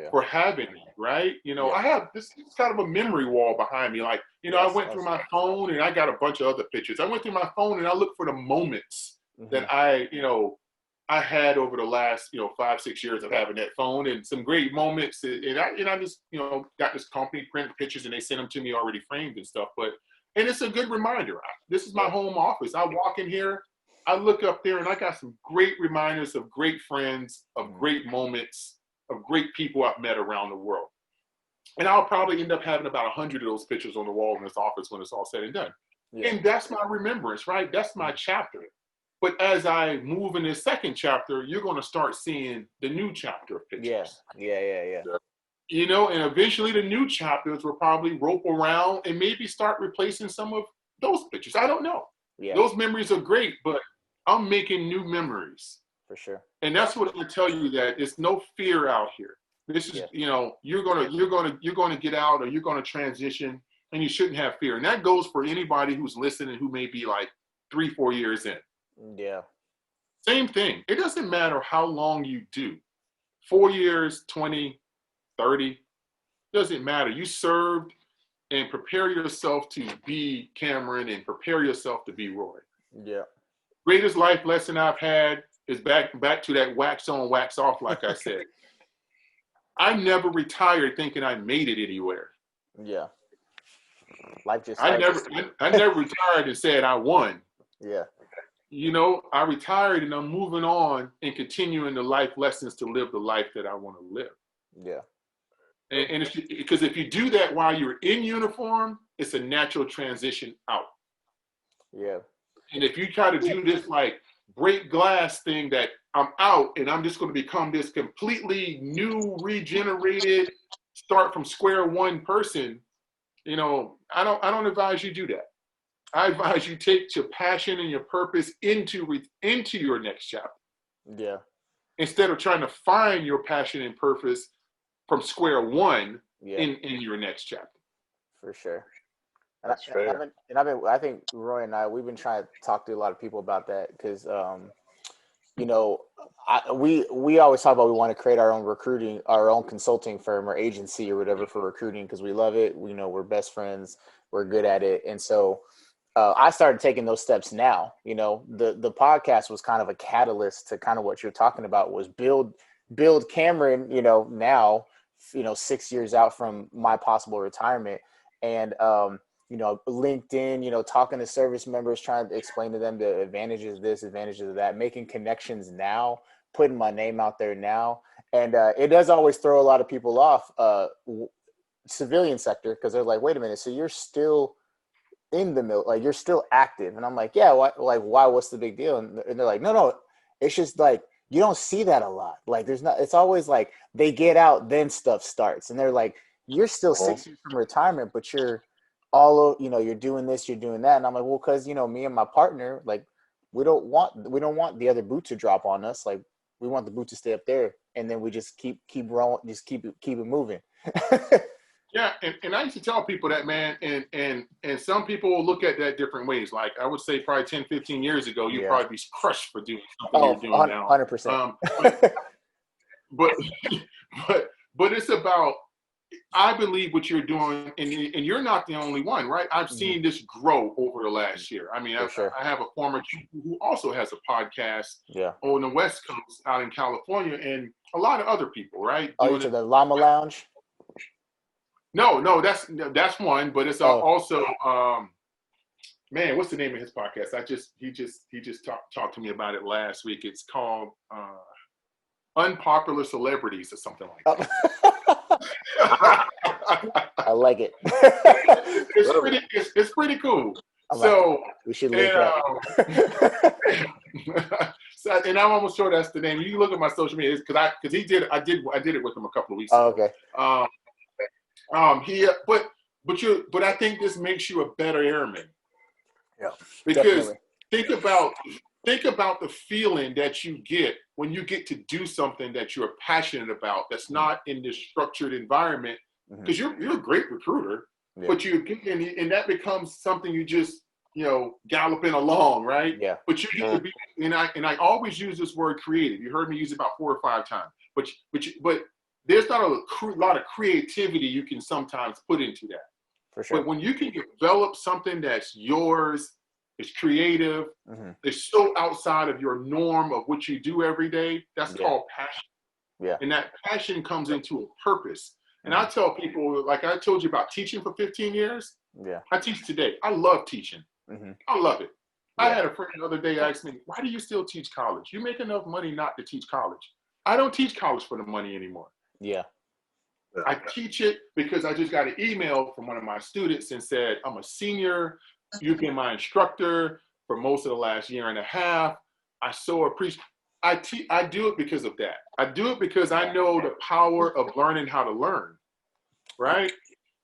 for having it, right? You know, I have this kind of a memory wall behind me. Like, you know, I went through my phone and I got a bunch of other pictures. I went through my phone and I looked for the moments that I had over the last 5-6 years of having that phone, and some great moments. And I just got this company print pictures and they sent them to me already framed and stuff. And it's a good reminder. This is my home office. I walk in here, I look up there, and I got some great reminders of great friends, of great moments, of great people I've met around the world. And I'll probably end up having about 100 of those pictures on the wall in this office when it's all said and done. Yeah. And that's my remembrance, right? That's my chapter. But as I move in this second chapter, you're going to start seeing the new chapter of pictures. Yeah. You know, and eventually the new chapters will probably rope around and maybe start replacing some of those pictures. I don't know. Yeah. Those memories are great, but I'm making new memories. For sure. And that's what I tell you, that there's no fear out here. This is, you're gonna get out, or you're gonna transition, and you shouldn't have fear. And that goes for anybody who's listening who may be like 3-4 years in. Yeah. Same thing. It doesn't matter how long you do. 4 years, 20, 30, doesn't matter. You served, and prepare yourself to be Comeron, and prepare yourself to be Roy. Yeah. Greatest life lesson I've had is back to that wax on, wax off, like I said. I never retired thinking I made it anywhere. Yeah. Life just I starts. never retired and said I won. Yeah. You know, I retired and I'm moving on and continuing the life lessons to live the life that I want to live. Yeah. And because if you do that while you're in uniform, it's a natural transition out. Yeah. And if you try to do this like break glass thing that I'm out and I'm just going to become this completely new, regenerated, start from square one person, you know, I don't advise you do that. I advise you take your passion and your purpose into your next chapter. Yeah. Instead of trying to find your passion and purpose from square one in your next chapter. For sure. And That's fair. I think Roy and we've been trying to talk to a lot of people about that because, you know, we always talk about we want to create our own consulting firm or agency or whatever for recruiting because we love it. We know we're best friends, we're good at it, and so I started taking those steps now. You know, the podcast was kind of a catalyst to kind of what you're talking about was build Comeron. You know, now 6 years out from my possible retirement, and you know, LinkedIn, you know, talking to service members, trying to explain to them the advantages of this, advantages of that, making connections now, putting my name out there now. And it does always throw a lot of people off, civilian sector, because they're like, wait a minute, so you're still in the middle, like you're still active. And I'm like, yeah, why, what's the big deal? And they're like, no, it's just like, you don't see that a lot. Like it's always like they get out, then stuff starts. And they're like, you're still 6 years from retirement, but you're you're doing this, you're doing that. And I'm like, well, because, you know, me and my partner, like, we don't want the other boot to drop on us. Like, we want the boot to stay up there. And then we just keep rolling, just keep it moving. Yeah. And I used to tell people that, man, and some people will look at that different ways. Like I would say probably 10, 15 years ago, you'd probably be crushed for doing something you're doing now. 100%. But it's about, I believe what you're doing, and you're not the only one, right? I've seen this grow over the last year. I mean, I have a former who also has a podcast on the West Coast out in California, and a lot of other people, right? Oh, to the Llama Lounge? No, that's one, but it's also man, what's the name of his podcast? He just talked to me about it last week. It's called Unpopular Celebrities or something like that. I like it. It's pretty cool. We should link that. So, and I'm almost sure that's the name. You look at my social media because I did it with him a couple of weeks ago. Oh, okay. But I think this makes you a better airman. Yeah. Because think about the feeling that you get when you get to do something that you're passionate about that's not in this structured environment, because you're a great recruiter, but and that becomes something you just, you know, galloping along, right? Yeah. But you get to be, and I always use this word creative. You heard me use it about 4 or 5 times. But there's not a lot of creativity you can sometimes put into that. For sure. But when you can develop something that's yours, it's creative, it's so outside of your norm of what you do every day, that's called passion. Yeah. And that passion comes into a purpose. And I tell people, like I told you about teaching for 15 years. Yeah. I teach today. I love teaching. I love it. Yeah. I had a friend the other day ask me, why do you still teach college? You make enough money not to teach college. I don't teach college for the money anymore. Yeah. I teach it because I just got an email from one of my students and said, I'm a senior. You've been my instructor for most of the last year and a half. I so appreciate. I do it because of that. I do it because I know the power of learning how to learn, right?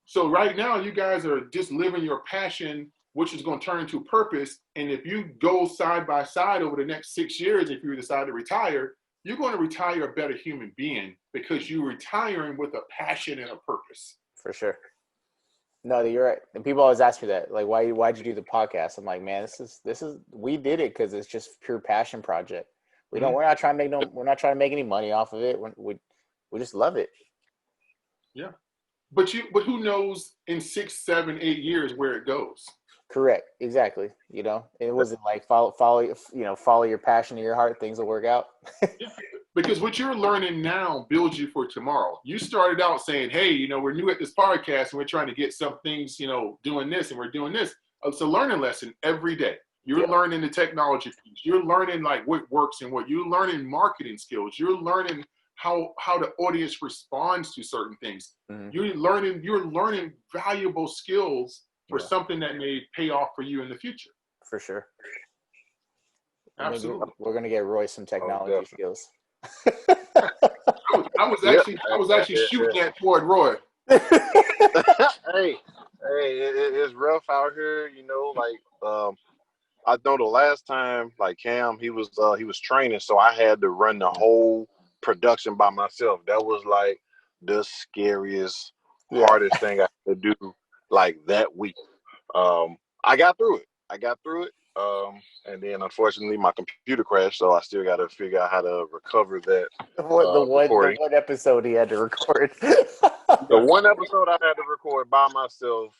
So right now, you guys are just living your passion, which is going to turn into purpose. And if you go side by side over the next 6 years, if you decide to retire, you're going to retire a better human being because you're retiring with a passion and a purpose. For sure. No, you're right. And people always ask me that, like, why'd you do the podcast? I'm like, man, this is we did it because it's just pure passion project. We're not trying to make any money off of it. We just love it. Yeah. But who knows in 6, 7, 8 years where it goes? Correct. Exactly. You know, it wasn't like follow, you know, follow your passion in your heart. Things will work out. Yeah, because what you're learning now builds you for tomorrow. You started out saying, hey, you know, we're new at this podcast and we're trying to get some things, you know, doing this and we're doing this. It's a learning lesson every day. You're learning the technology piece. You're learning like what works and what you're learning marketing skills. You're learning how the audience responds to certain things. Mm-hmm. You're learning valuable skills for something that may pay off for you in the future. For sure. Absolutely. We're gonna get Roy some technology skills. I was actually shooting that toward Roy. Hey, it's rough out here, you know. Like, I know the last time, like Cam, he was training, so I had to run the whole production by myself. That was like the scariest, hardest thing I had to do, like that week. I got through it. And then unfortunately my computer crashed, so I still got to figure out how to recover that. The one episode he had to record. The one episode I had to record by myself,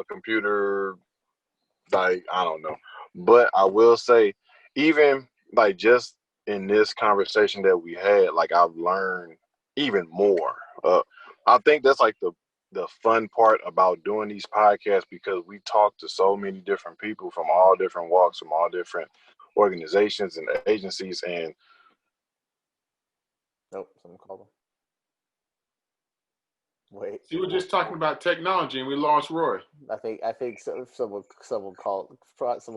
computer, like, I don't know. But I will say, even like just in this conversation that we had, like I've learned even more. I think that's like the fun part about doing these podcasts, because we talk to so many different people from all different walks, from all different organizations and agencies. And someone called him. Wait. You were just talking about technology and we lost Roy. I think someone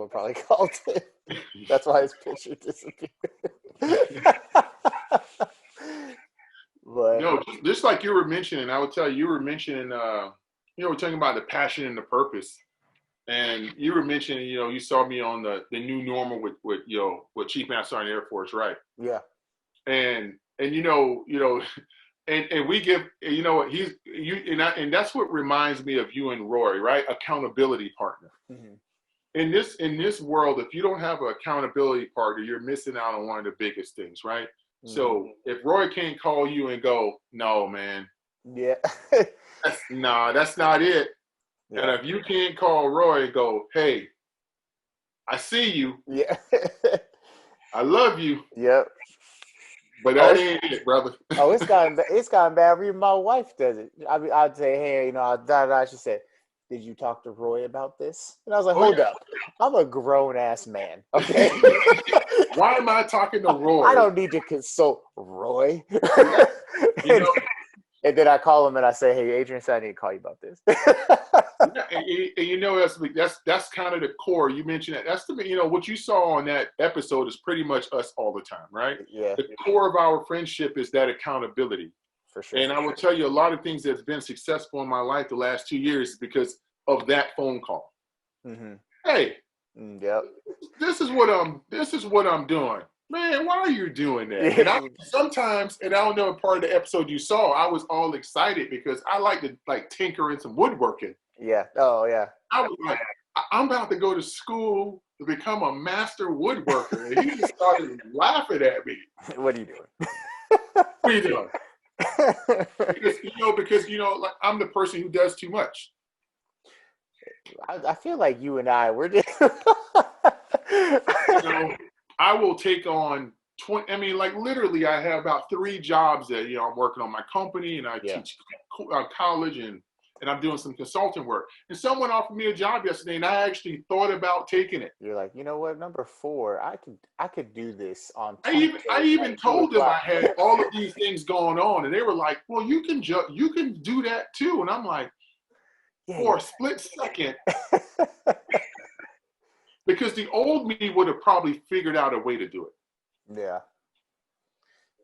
probably called him. That's why his picture disappeared. But no, just like you were mentioning, I would tell you were mentioning, we're talking about the passion and the purpose. And you were mentioning, you saw me on the new normal with Chief Master Sergeant Air Force, right? Yeah. And we give, and that's what reminds me of you and Roy, right? Accountability partner. Mm-hmm. In this world, if you don't have an accountability partner, you're missing out on one of the biggest things, right? Mm-hmm. So if Roy can't call you and go, no, man. Yeah. that's not it. Yeah. And if you can't call Roy and go, hey, I see you. Yeah. I love you. Yep. But that ain't it, brother. It's gotten bad. Even my wife does it. I'd say, hey, she said, did you talk to Roy about this? And I was like, hold up. I'm a grown-ass man, okay? Why am I talking to Roy? I don't need to consult Roy. And then I call him and I say, hey, Adrian said I need to call you about this. That's kind of the core. You mentioned that. That's what you saw on that episode is pretty much us all the time, right? Yeah. The core of our friendship is that accountability. For sure. And I will tell you a lot of things that's been successful in my life the last 2 years is because of that phone call. Mm-hmm. Hey, yep. This is what I'm doing. Man, why are you doing that? And sometimes, and I don't know, part of the episode you saw, I was all excited because I like to tinker in some woodworking. Yeah. Oh, yeah. I was like, I'm about to go to school to become a master woodworker. And he just started laughing at me. What are you doing? What are you doing? because like I'm the person who does too much. I feel like you and I, we're just... I will take on 20. I mean, like literally, I have about 3 jobs that I'm working on my company, and I teach college, and I'm doing some consulting work. And someone offered me a job yesterday, and I actually thought about taking it. You're like, you know what? Number 4, I could do this on. I even told them I had all of these things going on, and they were like, "Well, you can do that too." And I'm like, for a split second. Because the old me would have probably figured out a way to do it. Yeah.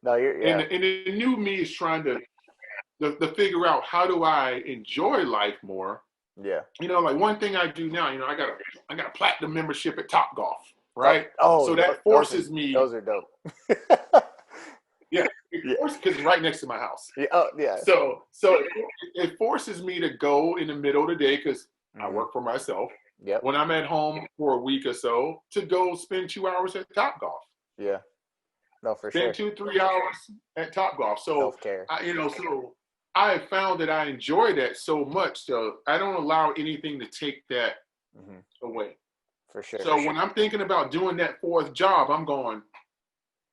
No, And the new me is trying to figure out how do I enjoy life more. Yeah. Like one thing I do now, I got a platinum membership at Topgolf, right? Oh, so that forces me. Those are dope. Yeah, because it's right next to my house. Yeah. Oh, yeah. So it forces me to go in the middle of the day because I work for myself. Yep. When I'm at home for a week or so, to go spend 2 hours at Topgolf. Yeah. No, for sure. Spend 2-3 hours at Topgolf. So self-care. So I have found that I enjoy that so much. So I don't allow anything to take that away. For sure. So when I'm thinking about doing that fourth job, I'm going,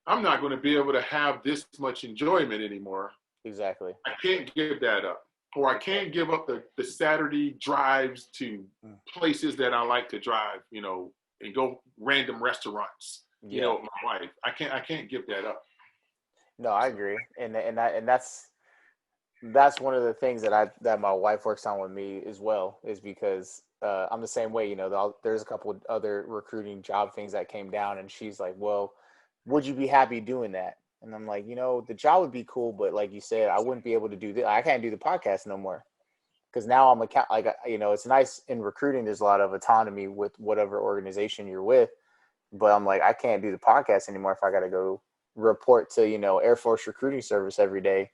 I'm not going to be able to have this much enjoyment anymore. Exactly. I can't give that up. Or I can't give up the Saturday drives to places that I like to drive, you know, and go random restaurants, you know, with my wife. I can't give that up. No, I agree. And that's one of the things that my wife works on with me as well, is because I'm the same way. You know, there's a couple of other recruiting job things that came down, and she's like, well, would you be happy doing that? And I'm like, you know, the job would be cool, but like you said, I wouldn't be able to do this. I can't do the podcast no more, because now I'm you know, it's nice in recruiting. There's a lot of autonomy with whatever organization you're with, but I'm like, I can't do the podcast anymore if I got to go report to, you know, Air Force Recruiting Service every day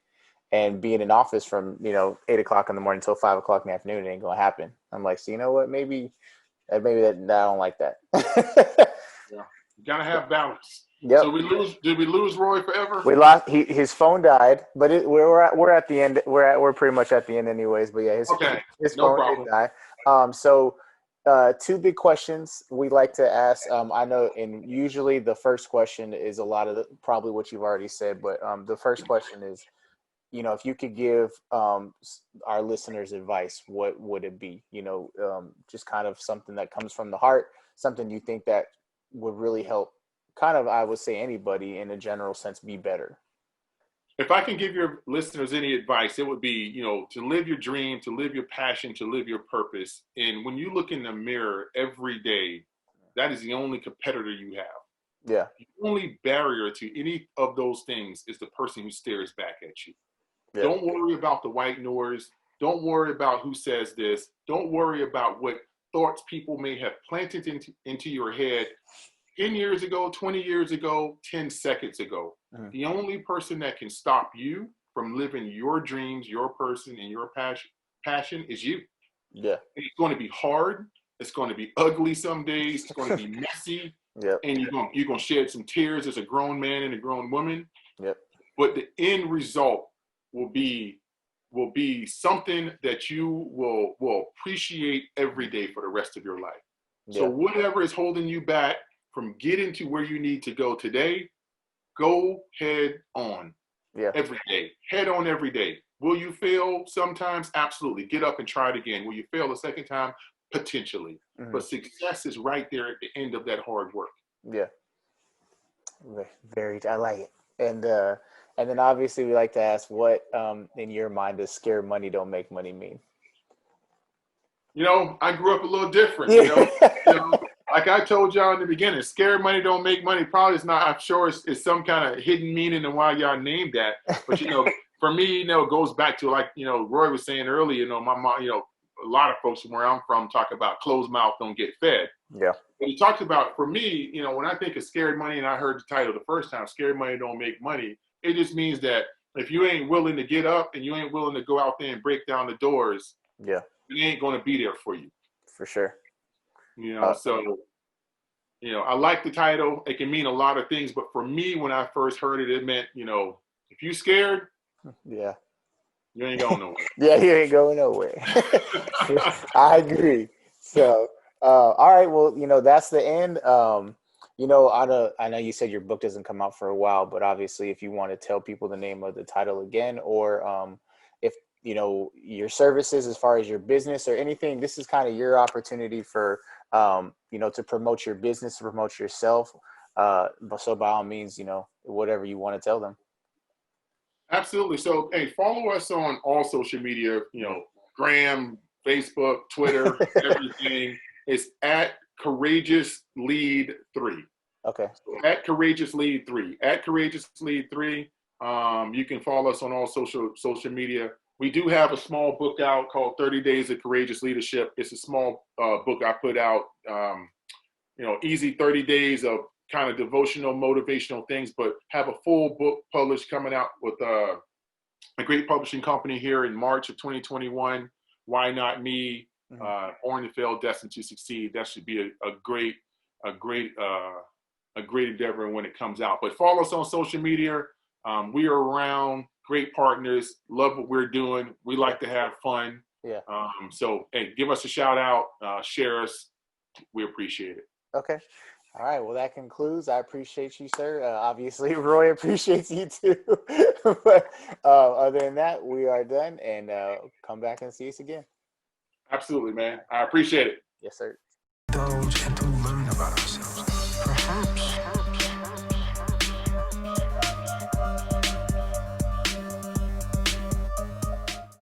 and be in an office from, you know, 8 o'clock in the morning until 5 o'clock in the afternoon. It ain't gonna happen. I'm like, so you know what? Maybe that I don't like that. Yeah, you gotta have balance. Yep. So did we lose Roy forever? We lost. His phone died, but we're at the end. We're pretty much at the end anyways. But yeah, his phone did die. So 2 big questions we like to ask. I know, and usually the first question is a lot of probably what you've already said, but the first question is, you know, if you could give our listeners advice, what would it be? You know, just kind of something that comes from the heart, something you think that would really help, kind of, I would say, anybody in a general sense be better. If I can give your listeners any advice, it would be, you know, to live your dream, to live your passion, to live your purpose. And when you look in the mirror every day, that is the only competitor you have. Yeah. The only barrier to any of those things is the person who stares back at you. Yeah. Don't worry about the white noise. Don't worry about who says this. Don't worry about what thoughts people may have planted into your head 10 years ago, 20 years ago, 10 seconds ago. Mm-hmm. The only person that can stop you from living your dreams, your person, and your passion is you. Yeah. It's going to be hard. It's going to be ugly some days. It's going to be messy. Yep. And you're going to shed some tears as a grown man and a grown woman. Yep. But the end result will be something that you will appreciate every day for the rest of your life. Yeah. So whatever is holding you back from getting to where you need to go today, go head on. Yeah. Every day. Head on every day. Will you fail sometimes? Absolutely. Get up and try it again. Will you fail a second time? Potentially. Mm-hmm. But success is right there at the end of that hard work. Yeah. Very, I like it. And then obviously we like to ask, what in your mind does scared money don't make money mean? You know, I grew up a little different, you know, like I told y'all in the beginning, scared money don't make money. Probably it's not, I'm sure it's some kind of hidden meaning in why y'all named that. But, you know, for me, you know, it goes back to, like, you know, Roy was saying earlier, you know, my mom, you know, a lot of folks from where I'm from talk about closed mouth don't get fed. Yeah. But he talks about, for me, you know, when I think of scared money, and I heard the title the first time, scared money don't make money, it just means that if you ain't willing to get up and you ain't willing to go out there and break down the doors, yeah, it ain't going to be there for you. For sure. You know, so, you know, I like the title. It can mean a lot of things, but for me, when I first heard it, it meant, you know, if you scared, yeah, you ain't going nowhere. Yeah, you ain't going nowhere. I agree. So, all right, well, you know, that's the end. You know, I know you said your book doesn't come out for a while, but obviously if you want to tell people the name of the title again, or if, you know, your services as far as your business or anything, this is kind of your opportunity for, you know, to promote your business, to promote yourself. So by all means, you know, whatever you want to tell them. Absolutely. So, hey, follow us on all social media, you know, Gram, Facebook, Twitter, everything. It's at Courageous Lead 3. Okay. So at Courageous Lead 3. At Courageous Lead 3. You can follow us on all social media. We do have a small book out called 30 Days of Courageous Leadership. It's a small book I put out, you know, easy 30 days of kind of devotional, motivational things, but have a full book published coming out with a great publishing company here in March of 2021. Why Not Me? Born to Fail, Destined to Succeed. That should be a great endeavor when it comes out. But follow us on social media. We are around, great partners, love what we're doing. We like to have fun. Yeah. So, hey, give us a shout out, share us, we appreciate it. Okay. All right. Well, that concludes. I appreciate you, sir. Obviously, Roy appreciates you too. But other than that, we are done. And come back and see us again. Absolutely, man. I appreciate it. Yes, sir. Indulge and to learn about ourselves.